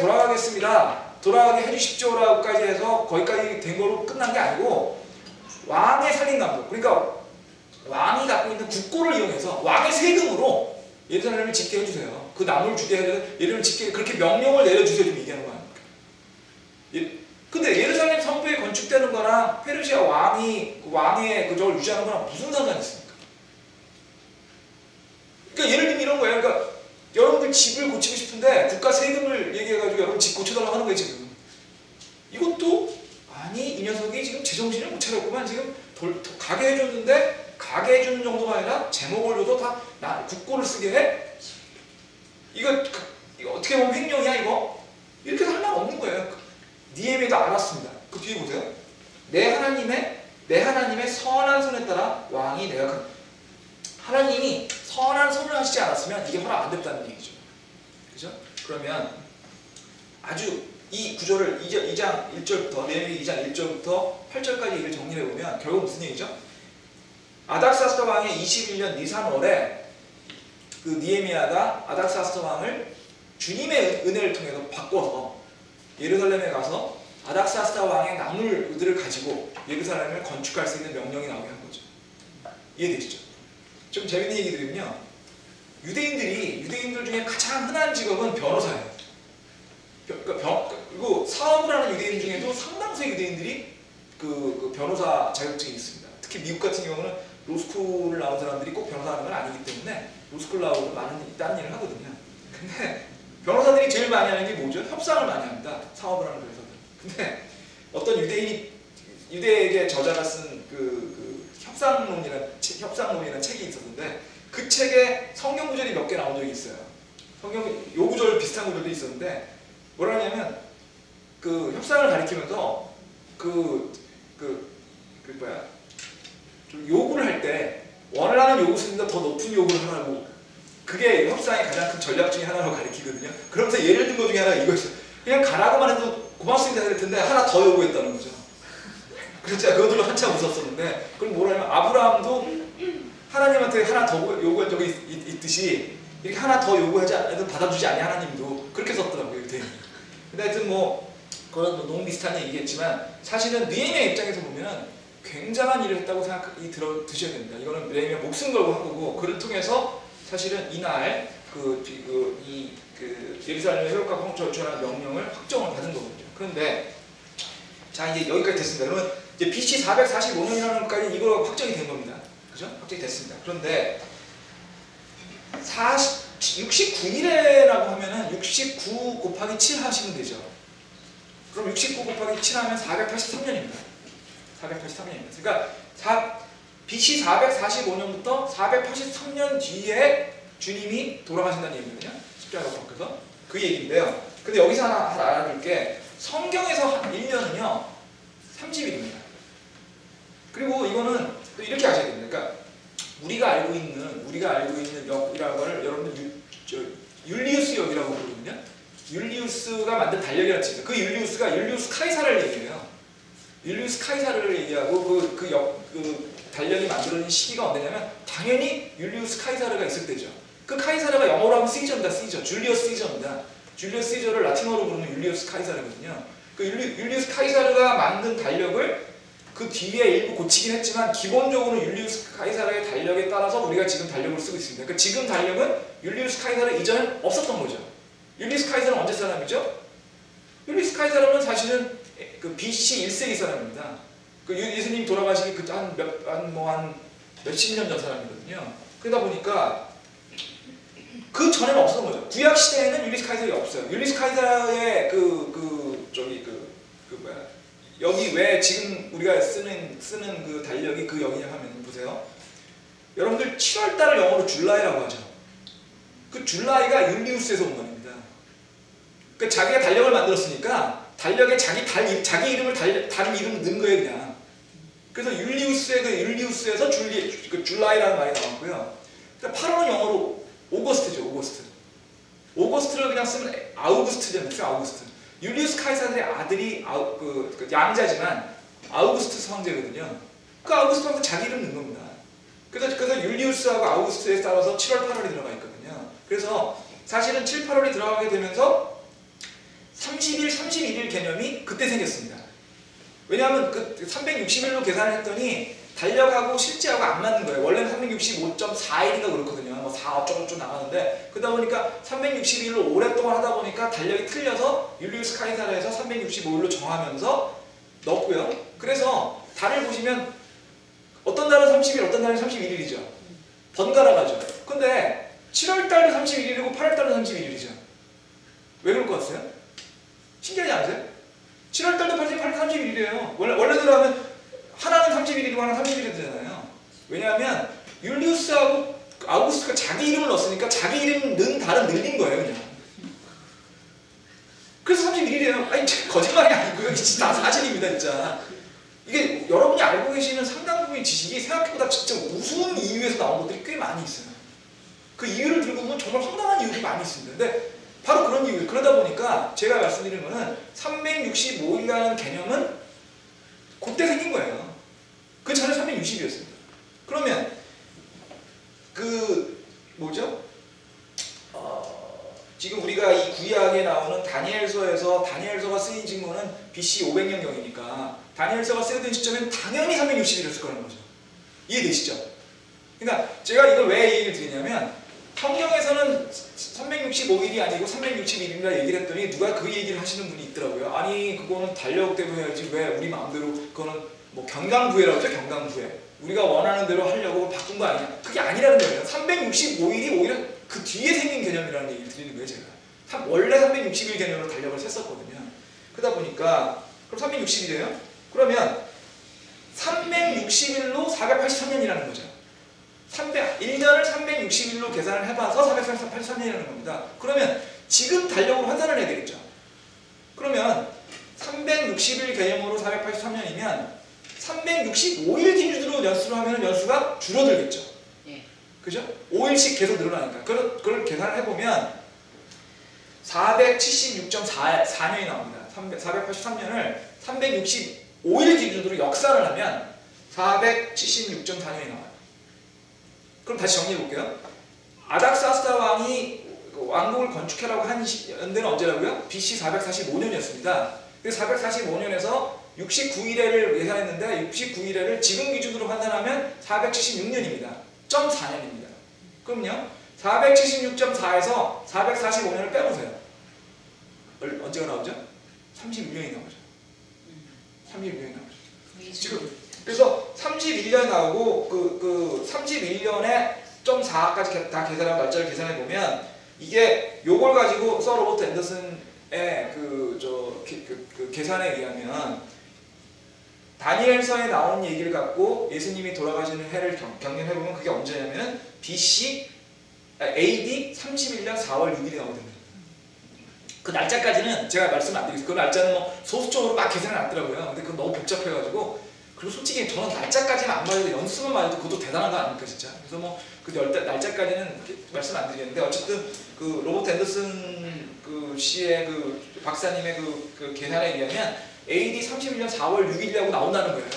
돌아가게 해주십시오라고까지 해서 거기까지 된 거로 끝난 게 아니고 왕의 살림감독 그러니까 왕이 갖고 있는 국고를 이용해서 왕의 세금으로 예루살렘을 짓게 해주세요. 그 나무를 주게 해서 예루살렘을 짓게 그렇게 명령을 내려주세요. 좀 얘기하는 거야. 근데 예루살렘 성벽이 건축되는 거랑 페르시아 왕의 그걸 유지하는 거랑 무슨 상관이 있습니까? 그러니까 예를 들면 이런 거예요. 그러니까 여러분들 집을 고치고 싶은데 국가 세금을 얘기해가지고 여러분 집 고쳐달라고 하는 거예요 지금. 이것도 이 녀석이 지금 제정신을 못 차렸구만. 지금 가게 해줬는데 가게 해주는 정도가 아니라 제목을 줘서 다 국고를 쓰게 해? 이거 어떻게 보면 횡령이야 이거? 이렇게 할 말 없는 거예요. 느헤미야도 알았습니다. 그 뒤에 보세요. 내 하나님의 선한 손에 따라 왕이 하나님이 선한 손을 하시지 않았으면 이게 허락 안 됐다는 얘기죠. 그죠? 그러면 아주 이 구조를 2장 1절부터 느헤미야 2장 1절부터 8절까지 얘기를 정리해보면 결국 무슨 얘기죠? 아닥사스다 왕의 21년 니산월에 그 느헤미야가 아닥사스다 왕을 주님의 은혜를 통해서 바꿔서 예루살렘에 가서 아닥사스다 왕의 나물들을 가지고 예루살렘을 건축할 수 있는 명령이 나오게 한 거죠. 이해되시죠? 좀 재밌는 얘기 드리면요. 유대인들 중에 가장 흔한 직업은 변호사예요. 그리고 사업을 하는 유대인 중에도 상당수의 유대인들이 그 변호사 자격증이 있습니다. 특히 미국 같은 경우는 로스쿨을 나온 사람들이 꼭 변호사하는 건 아니기 때문에 로스쿨 나오고 많은 다른 일을 하거든요. 근데 변호사들이 제일 많이 하는 게 뭐죠? 협상을 많이 합니다. 사업을 하는 변호사들. 근데 어떤 유대인의 저자가 쓴 그 협상론이라는 책이 있었는데 그 책에 성경 구절이 몇 개 나온 적이 있어요. 성경 요 구절 비슷한 구절도 있었는데 뭐라냐면 그 협상을 가리키면서 좀 요구를 할 때 원하는 요구 수준보다 더 높은 요구를 하라고 그게 협상의 가장 큰 전략 중에 하나라고 가리키거든요. 그러면서 예를 든 것 중에 하나가 이거였어요. 그냥 가라고만 해도 고맙습니다 할 텐데 하나 더 요구했다는 거죠. 그래서 제가 그것들로 한참 웃었었는데 그럼 뭐라냐면 아브라함도 하나님한테 하나 더 요구한 적이 있듯이 이렇게 하나 더 요구하지 않아도 받아주지 않니 하나님도 그렇게 썼더라고요. 근데 하여튼 뭐 그건 너무 비슷한 얘기겠지만 사실은 느헤미야 입장에서 보면 굉장한 일을 했다고 생각이 드셔야 됩니다. 이거는 느헤미야 목숨 걸고 한 거고 그를 통해서 사실은 이날 예루살렘의 회복과 성전하는 명령을 확정을 받은 거거든요. 그런데 자 이제 여기까지 됐습니다. 그러면 이제 BC 445년이라는 것까지 이거 확정이 된 겁니다. 그죠? 확정이 됐습니다. 그런데 69일에라고 하면은 69 곱하기 7 하시면 되죠. 그럼 69 곱하기 7 하면 483년입니다. 483년입니다. 그러니까 BC 445년부터 483년 뒤에 주님이 돌아가신다는 얘기거든요. 십자가로 박혀서 그 얘기인데요. 근데 여기서 하나 알아둘 게 성경에서 1년은요 30일입니다. 그리고 이거는 또 이렇게 아셔야 됩니다. 그러니까 우리가 알고 있는 역이라는 걸 여러분들 율리우스 역이라고 부르거든요. 율리우스가 만든 달력이라는 책이에요. 그 율리우스가 율리우스 카이사르를 얘기해요. 율리우스 카이사르를 얘기하고 그 달력이 만들어진 시기가 언제냐면 당연히 율리우스 카이사르가 있을 때죠. 그 카이사르가 영어로 하면 시저입니다. 시저. 줄리어스 시저입니다. 줄리어스 시저를 라틴어로 부르면 율리우스 카이사르거든요. 그 율리우스 카이사르가 만든 달력을 그 뒤에 일부 고치긴 했지만 기본적으로 율리우스 카이사르의 달력에 따라서 우리가 지금 달력을 쓰고 있습니다. 그러니까 지금 달력은 율리우스 카이사르 이전엔 없었던 거죠. 율리우스 카이사르는 언제 사람이죠? 율리우스 카이사르는 사실은 그 BC 1세기 사람입니다. 그 예수님 돌아가시기 한 몇십 년 전 사람이거든요. 그러다 보니까 그 전에는 없었던 거죠. 구약 시대에는 율리우스 카이사르가 없어요. 율리우스 카이사르의 여기 왜 지금 우리가 쓰는 그 달력이 그 여기냐 하면 보세요. 여러분들 7월달을 영어로 줄라이라고 하죠. 그 줄라이가 율리우스에서 온 말입니다. 그러니까 자기가 달력을 만들었으니까 달력에 자기 이름을 다른 이름을 넣은 거예요 그냥. 그래서 율리우스에서 줄라이라는 말이 나왔고요. 그러니까 8월은 영어로 오거스트죠. 오거스트를 그냥 쓰면 아우구스트잖아요. 아우구스트. 율리우스 카이사르의 아들이 양자지만 아우구스투스 황제거든요. 그 아우구스투스 황제 자기 이름 넣은 겁니다. 그래서 율리우스하고 아우구스트에 따라서 7월, 8월이 들어가 있거든요. 그래서 사실은 7, 8월이 들어가게 되면서 30일, 31일 개념이 그때 생겼습니다. 왜냐하면 그 360일로 계산을 했더니 달력하고 실제하고 안 맞는 거예요. 원래는 365.4일인가 그렇거든요. 뭐 4 어쩌고저쩌고 나가는데 그러다 보니까 360일로 오랫동안 하다 보니까 달력이 틀려서 율리우스 카이사르에서 365일로 정하면서 넣었고요. 그래서 달을 보시면 어떤 달은 30일, 어떤 달은 31일이죠. 번갈아 가죠. 근데 7월달도 31일이고 8월달도 31일이죠. 왜 그럴 것 같으세요? 신기하지 않으세요? 7월달도 8월 31일이에요. 원래대로 하면 하나는 31일이고 하나는 30일이잖아요. 왜냐하면 율리우스하고 아우구스트가 자기 이름을 넣었으니까 자기 이름 넣은 달은 늘린 거예요 그냥. 그래서 31일이에요. 아니 거짓말이 아니고요. 진짜 사실입니다 진짜. 이게 여러분이 알고 계시는 상당 부분의 지식이 생각보다 진짜 우스운 이유에서 나온 것들이 꽤 많이 있어요. 그 이유를 들고 보면 정말 황당한 이유들이 많이 있습니다. 근데 바로 그런 이유예요. 그러다 보니까 제가 말씀드리는 거는 365일이라는 개념은 그때 생긴 거예요. 그 전에 360이었습니다. 그러면 지금 우리가 이 구약에 나오는 다니엘서가 쓰인 증거는 BC 500년경이니까 다니엘서가 쓰여진 시점엔 당연히 360일이었을 거라는 거죠. 이해되시죠? 그러니까 제가 이걸 왜 얘기를 드리냐면 성경에서는 365일이 아니고 361일이라 얘기를 했더니 누가 그 얘기를 하시는 분이 있더라고요. 아니 그거는 달력대로 해야지 왜 우리 마음대로 그거는 뭐 경강부회라고 하죠. 경강부회. 우리가 원하는 대로 하려고 바꾼 거 아니냐. 그게 아니라는 거예요. 365일이 오히려 그 뒤에 생긴 개념이라는 얘기를 드리는 거예요. 제가 원래 360일 개념으로 달력을 셌었거든요. 그러다 보니까 그럼 360일이에요? 그러면 360일로 483년이라는 거죠. 1년을 360일로 계산을 해봐서 483년이라는 겁니다. 그러면 지금 달력으로 환산을 해야 되겠죠. 그러면 360일 개념으로 483년이면 365일 기준으로 연수를 하면 연수가 줄어들겠죠. 예. 그죠? 5일씩 계속 늘어나니까. 그걸 계산을 해보면 476.4년이 나옵니다. 483년을 365일 기준으로 역산을 하면 476.4년이 나와요. 그럼 다시 정리해볼게요. 아닥사스다 왕이 왕국을 건축하라고 한 연대는 언제라고요? BC 445년이었습니다. 그래서 445년에서 69일에를 예상했는데 69일에를 지금 기준으로 환산하면 476년입니다. 0.4년입니다. 그럼요. 476.4에서 445년을 빼보세요. 언제가 나오죠? 31년이 나오죠. 31년이 나오죠. 지금 그래서 31년 나오고 그 31년에 0.4까지 다 계산하고 날짜를 계산해 보면 이게 요걸 가지고 서 로버트 앤더슨의 그 계산에 의하면 다니엘서에 나온 얘기를 갖고 예수님이 돌아가시는 해를 경륜해 보면 그게 언제냐면 AD 31년 4월 6일이 나오거든요. 그 날짜까지는 제가 말씀 안 드리겠습니다. 그 날짜는 뭐 소수적으로 막 계산이 났더라고요. 근데 그거 너무 복잡해가지고 그리고 솔직히 저는 날짜까지만 안 봐도 연수만 봐도 그것도 대단한 거 아닙니까 진짜. 그래서 뭐 그 날짜까지는 말씀 안 드리겠는데 어쨌든 그 로버트 앤더슨 그 씨의 그 박사님의 그 계산에 의하면 AD 31년 4월 6일이라고 나온다는 거예요.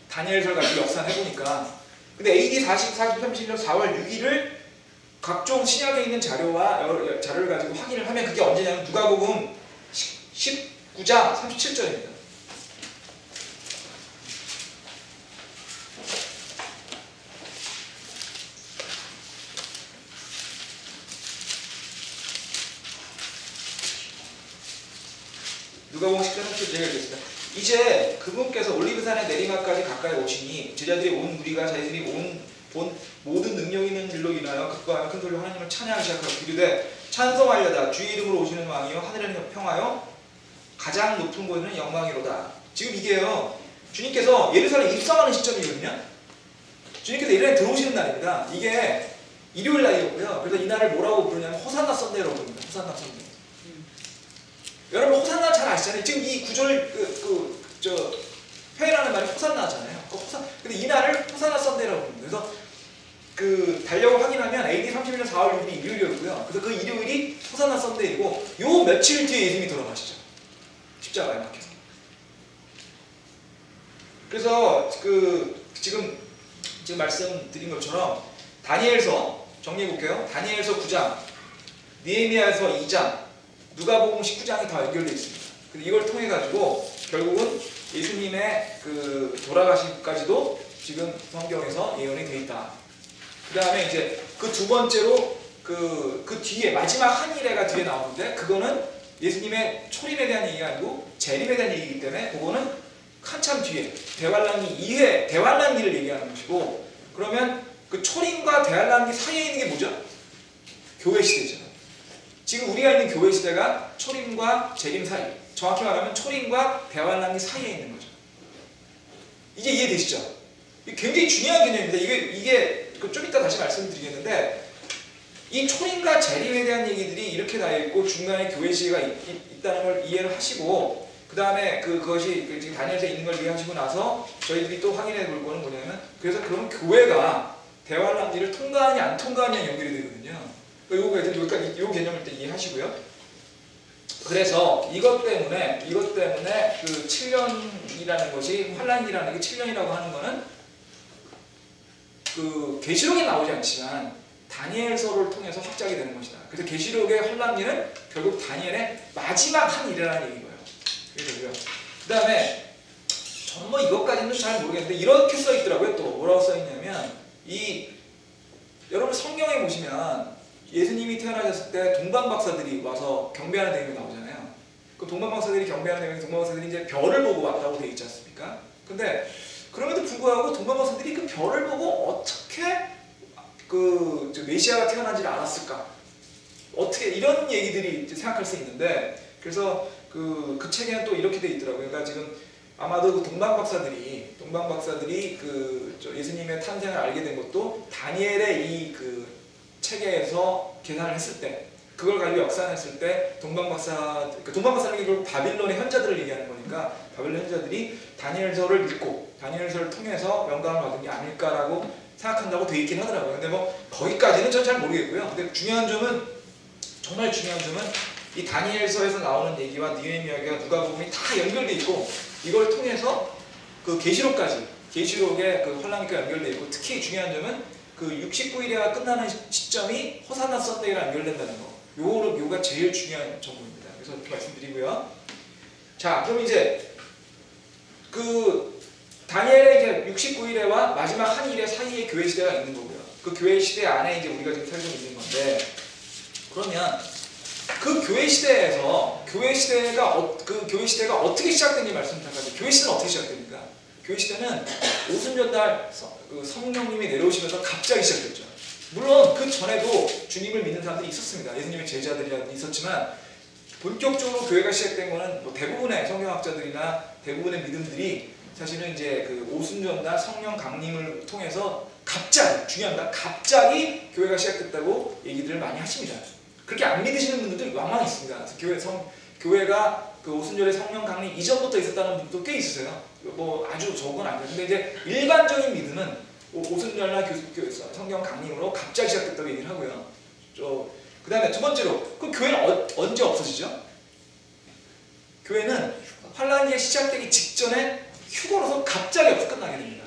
다니엘서 가지고 역산해 보니까. 근데 AD 31년 4월 6일을 각종 신약에 있는 자료를 가지고 확인을 하면 그게 언제냐면 누가복음 19장 37절입니다. 누가복음 19장 37절 읽겠습니다. 이제 그분께서 올리브산의 내리막까지 가까이 오시니 제자들이 온 무리가 자기들이 본 모든 능력 있는 일로 인하여 극과하며 큰 소리로 하나님을 찬양하기 시작하고 이르되 찬송하려다 주의 이름으로 오시는 왕이요 하늘에는 평화요 가장 높은 곳에는 영광이로다. 지금 이게요 주님께서 예루살렘 입성하는 시점이거든요. 주님께서 예루살렘 들어오시는 날입니다. 이게 일요일 날이었고요. 그래서 이 날을 뭐라고 부르냐면 호산나 썬데이라고 부릅니다. 호산나 썬데이. 여러분 호산나 잘 아시잖아요. 지금 이 구절 표현하는 말이 호산나잖아요. 근데 이 날을 호산나 썬데이라고 부릅니다. 그래서 그 달력을 확인하면 AD 31년 4월 6일이 일요일이었고요. 그래서 그 일요일이 호산나 썬데이고 요 며칠 뒤에 예수님이 돌아가시죠. 십자가에 박혀서. 그래서 지금 말씀드린 것처럼 다니엘서 정리해볼게요. 다니엘서 9장, 느헤미야서 2장, 누가복음 19장이 다 연결되어 있습니다. 이걸 통해 가지고 결국은 예수님의 그 돌아가심까지도 지금 성경에서 예언이 되어 있다. 그 다음에 이제 그 두 번째로 그 뒤에 마지막 한 일회가 뒤에 나오는데 그거는 예수님의 초림에 대한 얘기가 아니고 재림에 대한 얘기이기 때문에 그거는 한참 뒤에 대환란기 이후에 대환란기를 얘기하는 것이고 그러면 그 초림과 대환란기 사이에 있는 게 뭐죠? 교회 시대죠. 지금 우리가 있는 교회 시대가 초림과 재림 사이, 정확히 말하면 초림과 대환란기 사이에 있는 거죠. 이게 이해되시죠? 이게 굉장히 중요한 개념입니다. 이게 좀 이따 다시 말씀드리겠는데 이 초림과 재림에 대한 얘기들이 이렇게 다 있고 중간에 교회 시대가 있다는 걸 이해를 하시고 그 다음에 그것이 지금 다니엘서에 있는 걸 이해하시고 나서 저희들이 또 확인해 볼 거는 뭐냐면 그래서 그럼 교회가 대환란기를 통과하냐 안 환란기랑 연결이 되거든요. 여기까지 이 개념을 일단 이해하시고요. 그래서 이것 때문에 그 7년이라는 것이 환란기라는 게 7년이라고 하는 거는 그 계시록에 나오지 않지만 다니엘서를 통해서 확장이 되는 것이다. 그래서 계시록의 환란기는 결국 다니엘의 마지막 한 일이라는 얘기고요. 그래서요. 그 다음에 저는 뭐 이것까지는 잘 모르겠는데 이렇게 써 있더라고요. 또 뭐라고 써 있냐면 여러분 성경에 보시면 예수님이 태어나셨을 때 동방박사들이 와서 경배하는 내용이 나오잖아요. 그 동방박사들이 경배하는 내용이 동방박사들이 이제 별을 보고 왔다고 되어 있지 않습니까? 근데 그럼에도 불구하고 동방박사들이 그 별을 보고 어떻게 그 메시아가 태어난지를 알았을까? 어떻게 이런 얘기들이 생각할 수 있는데 그래서 그 책에는 또 이렇게 돼 있더라고요. 그러니까 지금 아마도 그 동방 박사들이 그 예수님의 탄생을 알게 된 것도 다니엘의 이 그 체계에서 계산을 했을 때 그걸 가지고 역산했을 때 동방 박사는 결국 바빌론의 현자들을 얘기하는 거니까 바빌론 현자들이 다니엘서를 읽고 다니엘서를 통해서 영감을 받은 게 아닐까라고 생각한다고 돼 있긴 하더라고요. 근데 뭐 거기까지는 전 잘 모르겠고요. 근데 정말 중요한 점은 이 다니엘서에서 나오는 얘기와 느헤미야가 누가복음이 다 연결돼 있고 이걸 통해서 그 계시록의 그 환란기가 연결돼 있고 특히 중요한 점은 그 69일에가 끝나는 시점이 호산나 썬데이랑 연결된다는 거. 요가 제일 중요한 정보입니다. 그래서 이렇게 말씀드리고요. 자, 그럼 이제 그 다니엘의 이제 69일에와 마지막 한 일의 사이에 교회 시대가 있는 거고요. 그 교회 시대 안에 이제 우리가 지금 살고 있는 건데 그러면 그 교회 시대가 어떻게 시작된지 말씀 잠깐. 교회 시대는 어떻게 시작됩니까? 교회 시대는 오순절날 그 성령님이 내려오시면서 갑자기 시작됐죠. 물론 그 전에도 주님을 믿는 사람들이 있었습니다. 예수님의 제자들이 있었지만 본격적으로 교회가 시작된 거는 뭐 대부분의 성경학자들이나 대부분의 믿음들이 사실은 이제 그 오순절날 성령 강림을 통해서 중요합니다. 갑자기 교회가 시작됐다고 얘기들을 많이 하십니다. 그렇게 안 믿으시는 분들도 왕왕 있습니다. 교회가 그 오순절에 성령 강림 이전부터 있었다는 분도 꽤 있으세요. 뭐 아주 적은 아니에요. 근데 이제 일반적인 믿음은 오순절날 성령 강림으로 갑자기 시작됐다고 얘기를 하고요. 그 다음에 두 번째로 그 교회는 언제 없어지죠? 교회는 환란기가 시작되기 직전에 휴거로서 갑자기 끝나게 됩니다.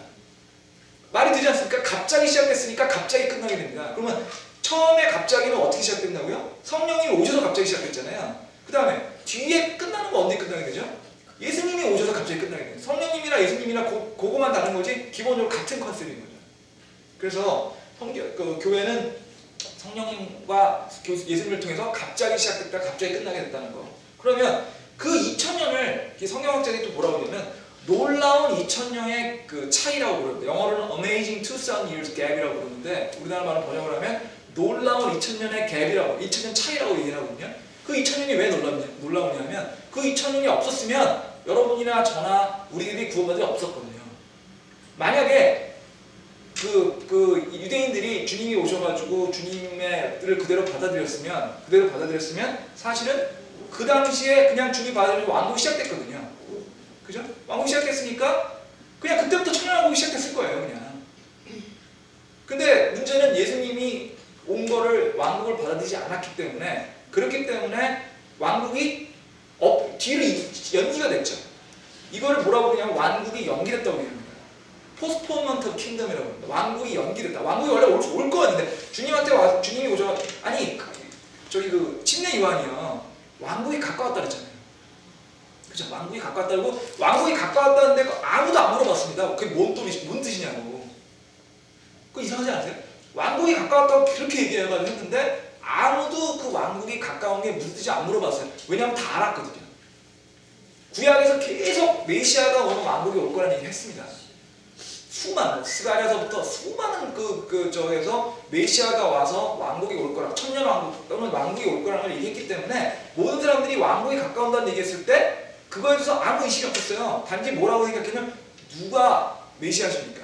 말이 되지 않습니까? 갑자기 시작됐으니까 갑자기 끝나게 됩니다. 그러면 처음에 갑자기는 어떻게 시작됐나고요? 성령님이 오셔서 갑자기 시작됐잖아요. 그 다음에 뒤에 끝나는 건 언제 끝나게 되죠? 예수님이 오셔서 갑자기 끝나게 돼요. 성령님이나 예수님이나 그거만 다른 거지 기본적으로 같은 컨셉인 거죠. 그래서 그 교회는 성령님과 예수님을 통해서 갑자기 시작됐다 갑자기 끝나게 됐다는 거. 그러면 그 2000년을 성경학자들이 또 뭐라고 하냐면 놀라운 2000년의 그 차이라고 부릅니다. 영어로는 Amazing 2000 Years Gap이라고 부르는데 우리나라 말로 번역을 하면 놀라운 2000년의 갭이라고 2000년 차이라고 얘기를 하거든요. 그 2000년이 왜 놀라우냐면 그 2000년이 없었으면 여러분이나 저나 우리들이 구원받을 게 없었거든요. 만약에 그 유대인들이 주님이 오셔가지고 주님의 뜻을 그대로 받아들였으면 사실은 그 당시에 그냥 주님 받아들이고 왕국이 시작됐거든요. 그죠? 왕국이 시작됐으니까 그냥 그때부터 천년왕국이 시작됐을 거예요. 그냥. 근데 문제는 예수님이 온 거를 왕국을 받아들이지 않았기 때문에 그렇기 때문에 왕국이 뒤로 연기가 됐죠. 이거를 뭐라고 그러냐면 왕국이 연기됐다고 얘기합니다. 포스트포먼트 오브 킹덤이라고 합니다. 왕국이 연기됐다. 왕국이 원래 올 거 같은데 주님이 오셔 저기 그 침례 요한이요. 왕국이 가까웠다 그랬잖아요. 그죠? 왕국이 가까웠다고 왕국이 가까웠다는데 아무도 안 물어봤습니다. 그게 뭔 뜻이냐고. 그거 이상하지 않으세요? 왕국이 가까웠다고 그렇게 얘기해가지고 했는데 아무도 그 왕국이 가까운 게 무슨 뜻인지 안 물어봤어요. 왜냐하면 다 알았거든요. 구약에서 계속 메시아가 오는 왕국이 올 거라는 얘기를 했습니다. 스가랴서부터 수많은 저에서 메시아가 와서 왕국이 올 거라, 천년 왕국 또는 왕국이 올 거라는 걸 얘기했기 때문에 모든 사람들이 왕국이 가까운다는 얘기했을 때 그거에 대해서 아무 의식이 없었어요. 단지 뭐라고 생각했냐면 누가 메시아십니까?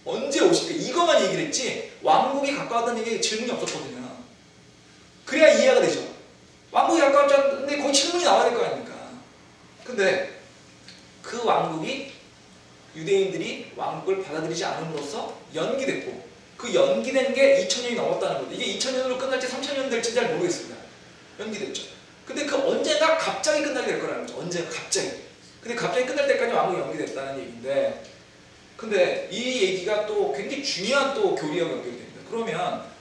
언제 오실까? 이것만 얘기를 했지 왕국이 가까웠다는 얘기에 질문이 없었거든요. 그래야 이해가 되죠. 왕국이 가까웠지 않는데 거기 질문이 나와야 될 거 아닙니까? 근데 그 왕국이 유대인들이 왕국을 받아들이지 않음으로써 연기됐고 그 연기된 게 2000년이 넘었다는 거죠. 이게 2000년으로 끝날지 3000년 될지 잘 모르겠습니다. 연기됐죠. 근데 그 언젠가 갑자기 끝나게 될 거라는 거죠. 언젠가 갑자기. 근데 갑자기 끝날 때까지 왕국이 연기됐다는 얘기인데 근데 이 얘기가 또 굉장히 중요한 또 교리와 연결됩니다. 그러면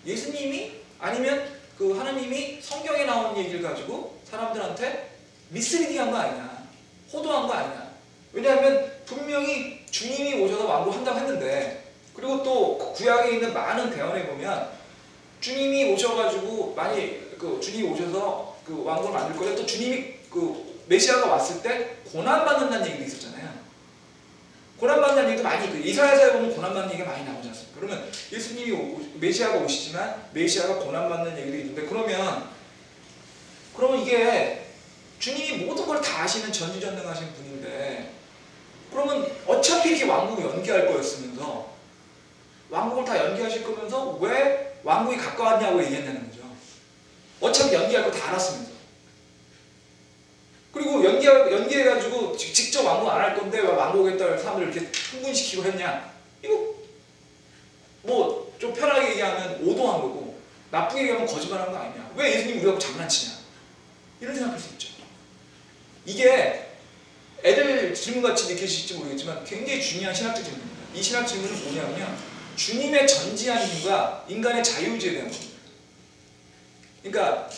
예수님이 아니면 그 하나님이 성경에 나오는 얘기를 가지고 사람들한테 미스리딩한 거 아니냐, 호도한 거 아니냐. 왜냐하면 분명히 주님이 오셔서 왕국한다고 했는데 그리고 또 구약에 있는 많은 대언에 보면 주님이 오셔가지고 주님이 오셔서 그 왕국을 만들 거예요. 또 주님이 그 메시아가 왔을 때 고난 받는다는 얘기도 있었잖아요. 고난받는 얘기도 많이 있고 이사야서에 보면 고난받는 얘기가 많이 나오지 않습니까? 그러면 예수님이 메시아가 오시지만 메시아가 고난받는 얘기도 있는데 그러면 이게 주님이 모든 걸 다 아시는 전지전능하신 분인데 그러면 어차피 이렇게 왕국을 연기할 거였으면서 왕국을 다 연기하실 거면서 왜 왕국이 가까웠냐고 얘기했냐는 거죠. 어차피 연기할 거 다 알았으면서. 그리고 연기해가지고 직접 왕국 안 할 건데 왜 왕국에다 사람들을 이렇게 흥분시키고 했냐? 이거 뭐 좀 편하게 얘기하면 오도한 거고 나쁘게 얘기하면 거짓말한 거 아니냐? 왜 예수님 우리하고 장난치냐? 이런 생각할 수 있죠. 이게 애들 질문같이 느끼실지 모르겠지만 굉장히 중요한 신학적 질문입니다. 이 신학 질문은 뭐냐면 주님의 전지한 힘과 인간의 자유의지에 대한 겁니다. 그러니까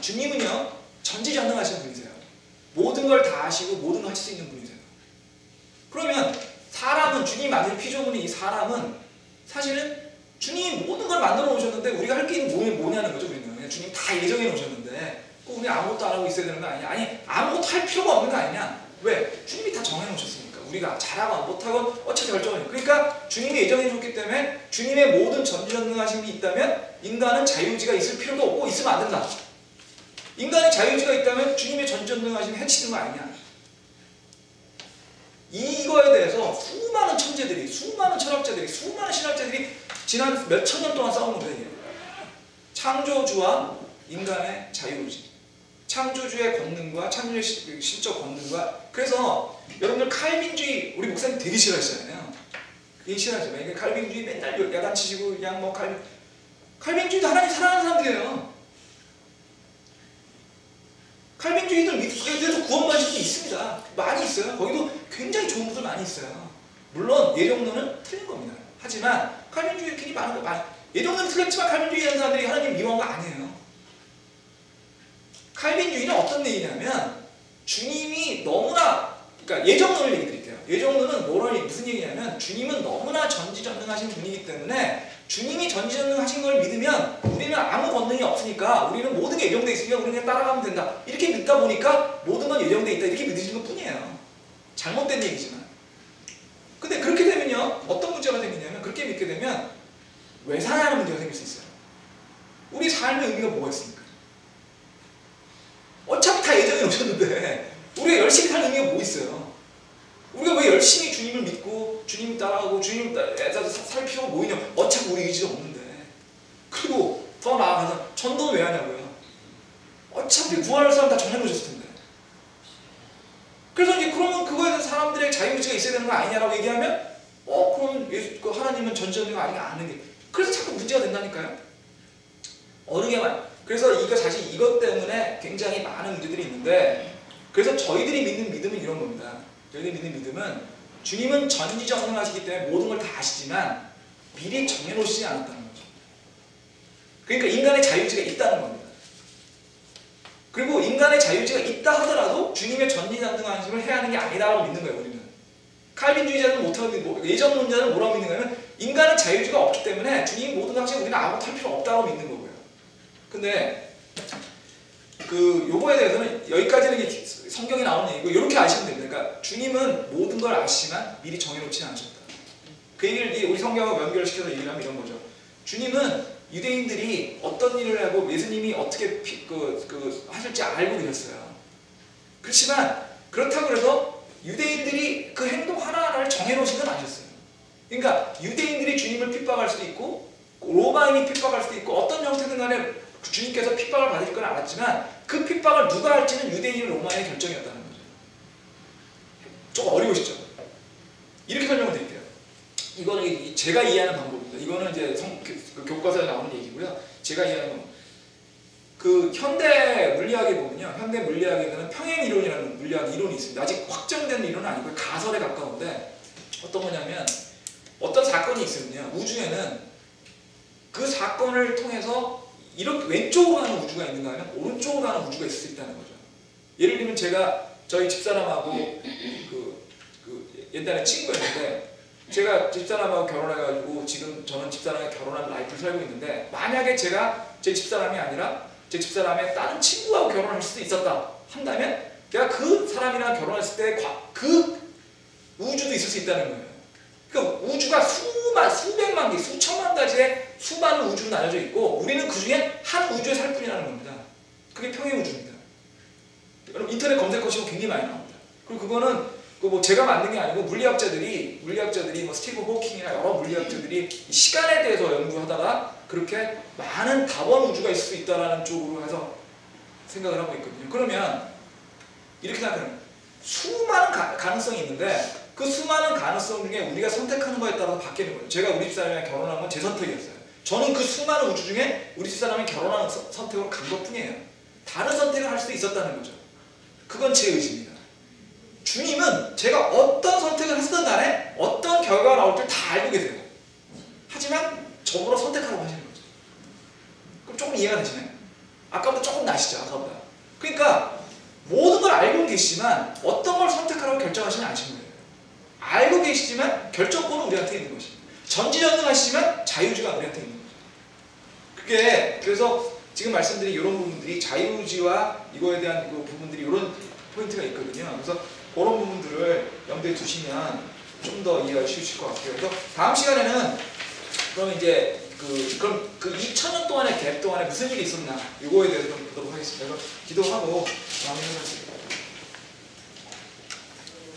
주님은요 전지전능하신 분이세요. 모든 걸 다 아시고 모든 걸 하실 수 있는 분이세요. 그러면 사람은 주님이 만든 피조물인 이 사람은 사실은 주님이 모든 걸 만들어 놓으셨는데 우리가 할 게 있는 뭐냐는 거죠. 우리는 그냥 주님 다 예정해 놓으셨는데 꼭 우리 아무것도 안 하고 있어야 되는 거 아니냐? 아니 아무것도 할 필요가 없는 거 아니냐? 왜? 주님이 다 정해 놓으셨으니까 우리가 잘하고 못하고 어차피 결정하니까. 그러니까 주님이 예정해 줬기 때문에 주님의 모든 전지전능하심이 있다면 인간은 자유의지가 있을 필요도 없고 있으면 안 된다. 인간의 자유의지가 있다면 주님의 전지전능하심이 해치는 거 아니냐? 이거에 대해서 수많은 천재들이, 수많은 철학자들이, 수많은 신학자들이 지난 몇천 년 동안 싸우는 거예요. 창조주와 인간의 자유의지, 창조주의 권능과 창조주의 신적 권능과. 그래서 여러분들 칼빈주의 우리 목사님 되게 싫어하시잖아요. 그게 싫어하죠. 그러니까 칼빈주의 맨날 야단치시고 그냥 뭐 칼빈주의도 하나님 사랑하는 사람들이에요. 칼빈주의들 밑에서 구원받으실 수 있습니다. 많이 있어요. 거기도 굉장히 좋은 분들 많이 있어요. 물론 예정론은 틀린 겁니다. 하지만 칼빈주의 굉장히 많은 거 예정론은 틀렸지만 칼빈주의 하는 사람들이 하나님 미워한 거 아니에요. 칼빈주의는 어떤 얘기냐면 주님이 너무나 그러니까 예정론을 얘기 드릴게요. 예정론은 무슨 얘기냐면 주님은 너무나 전지전능하신 분이기 때문에 주님이 전지전능하신 걸 믿으면 우리는 아무 권능이 없으니까 우리는 모든 게 예정되어 있으니까 우리는 그냥 따라가면 된다. 이렇게 믿다 보니까 모든 건 예정되어 있다. 이렇게 믿으시는 것 뿐이에요. 잘못된 얘기지만. 근데 그렇게 되면요. 어떤 문제가 생기냐면 그렇게 믿게 되면 왜 사냐는 문제가 생길 수 있어요. 우리 삶의 의미가 뭐가 있습니까? 어차피 다 예정해 놓으셨는데 우리가 열심히 살 의미가 뭐 있어요? 우리가 왜 열심히 주님을 믿고 주님을 따라가고 주님을 따라서 살 필요가 뭐 있냐? 어차피 우리 의지가 없는데. 그리고 더 나아가서 전도는 왜 하냐고요? 어차피 구원할 사람 다 정해놓으셨을 텐데. 그래서 이제 그러면 그거에 대해서 사람들의 자유의지가 있어야 되는 거 아니냐라고 얘기하면 그럼 하나님은 전지전능이 아니가 아는 게. 그래서 자꾸 문제가 된다니까요. 어느게만. 그래서 사실 이것 때문에 굉장히 많은 문제들이 있는데 그래서 저희들이 믿는 믿음은 이런 겁니다. 저희들이 믿는 믿음은 주님은 전지전능하시기 때문에 모든 걸 다 아시지만 미리 정해놓으시지 않았다는 거죠. 그러니까 인간의 자유의지가 있다는 겁니다. 그리고 인간의 자유의지가 있다 하더라도 주님의 전지전능하심을 해야 하는 게 아니다라고 믿는 거예요. 우리는. 칼빈주의자는 못하고 예정론자는 뭐라고 믿는가 하면 인간은 자유의지가 없기 때문에 주님이 모든 걸 하시고 우리는 아무것도 할 필요 없다고 믿는 거고요. 근데 요거에 대해서는 여기까지는 성경에 나오는 얘기고 이렇게 아시면 됩니다. 그러니까 주님은 모든 걸 아시지만 미리 정해놓지 않으셨다. 그 얘기를 우리 성경하고 연결시켜서 얘기를 하면 이런 거죠. 주님은 유대인들이 어떤 일을 하고 예수님이 어떻게 하실지 알고 계셨어요. 그렇지만 그렇다고 해서 유대인들이 그 행동 하나하나를 정해놓으신 건 아니셨어요. 그러니까 유대인들이 주님을 핍박할 수도 있고 로마인이 핍박할 수도 있고 어떤 형태든 간에 주님께서 핍박을 받으실 건 알았지만 그 핍박을 누가 할지는 유대인 로마인의 결정이었다는 거죠. 조금 어려우시죠? 이렇게 설명을 드릴게요. 이거는 제가 이해하는 방법입니다. 이거는 이제 교과서에 나오는 얘기고요. 제가 이해하는 건 현대 물리학에 보면요. 현대 물리학에는 평행 이론이라는 물리학 이론이 있습니다. 아직 확정된 이론은 아니고 가설에 가까운데 어떤 거냐면 어떤 사건이 있으면요. 우주에는 그 사건을 통해서 이렇게 왼쪽으로 가는 우주가 있는가 하면 오른쪽으로 가는 우주가 있을 수 있다는 거죠. 예를 들면 제가 저희 집사람하고 옛날에 친구였는데 제가 집사람하고 결혼해가지고 지금 저는 집사람과 결혼한 라이프를 살고 있는데 만약에 제가 제 집사람이 아니라 제 집사람의 다른 친구하고 결혼할 수도 있었다 한다면 내가 그 사람이랑 결혼했을 때 그 우주도 있을 있을 수 있다는 거예요. 그러니까 우주가 수백만 개, 수천만 가지의 수많은 우주로 나뉘어져 있고 우리는 그 중에 한 우주에 살 뿐이라는 겁니다. 그게 평행 우주입니다. 여러분 인터넷 검색하시면 굉장히 많이 나옵니다. 그리고 그거는 뭐 제가 만든 게 아니고 물리학자들이 뭐 스티븐 호킹이나 여러 물리학자들이 시간에 대해서 연구하다가 그렇게 많은 다원 우주가 있을 수 있다는 쪽으로 해서 생각을 하고 있거든요. 그러면 이렇게 생각하면 수많은 가능성이 있는데 그 수많은 가능성 중에 우리가 선택하는 거에 따라서 바뀌는 거예요. 제가 우리 집사람이랑 결혼한 건 제 선택이었어요. 저는 그 수많은 우주 중에 우리 집사람이 결혼하는 선택으로 간 것뿐이에요. 다른 선택을 할 수도 있었다는 거죠. 그건 제 의지입니다. 주님은 제가 어떤 선택을 했든 간에 어떤 결과가 나올 줄 다 알고 계세요. 하지만 저보러 선택하라고 하시는 거죠. 그럼 조금 이해가 되시나요? 아까보다 조금 나시죠? 아까보다. 그러니까 모든 걸 알고 계시지만 어떤 걸 선택하라고 결정하시는 않으신 거예요. 알고 계시지만 결정권은 우리한테 있는 것입니다. 전지전능하시지만 자유주의가 우리한테 있는 거죠. 그게 그래서 지금 말씀드린 이런 부분들이 자유주의와 이거에 대한 그 부분들이 이런 포인트가 있거든요. 그래서 그런 부분들을 염두에 두시면 좀 더 이해가 쉬우실 것 같고요. 그래서 다음 시간에는 그럼 이제 그럼 그 2000년 동안의 갭 동안에 무슨 일이 있었나 이거에 대해서 좀 보도록 하겠습니다. 그래서 기도하고 마무리하겠습니다.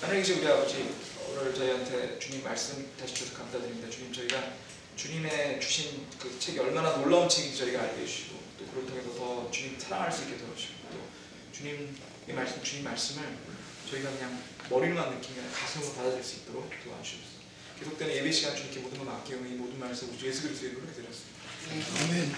하나님 계신 우리 아버지, 오늘 저희한테 주님 말씀 다시 주셔서 감사드립니다. 주님, 저희가 주님의 주신 그 책이 얼마나 놀라운 책인지 저희가 알게 해주시고 또 그걸 통해서 더 주님 사랑할 수 있게 도와주시고 또 주님의 말씀, 주님 말씀을 저희가 그냥 머리로만 느끼면 가슴으로 받아들일 수 있도록 도와주시옵소서. 계속되는 예배 시간 주님께 모든 걸 맡기오니 이 모든 말씀 우리 예수 그리스도의 이름으로 기도드렸습니다. 아멘.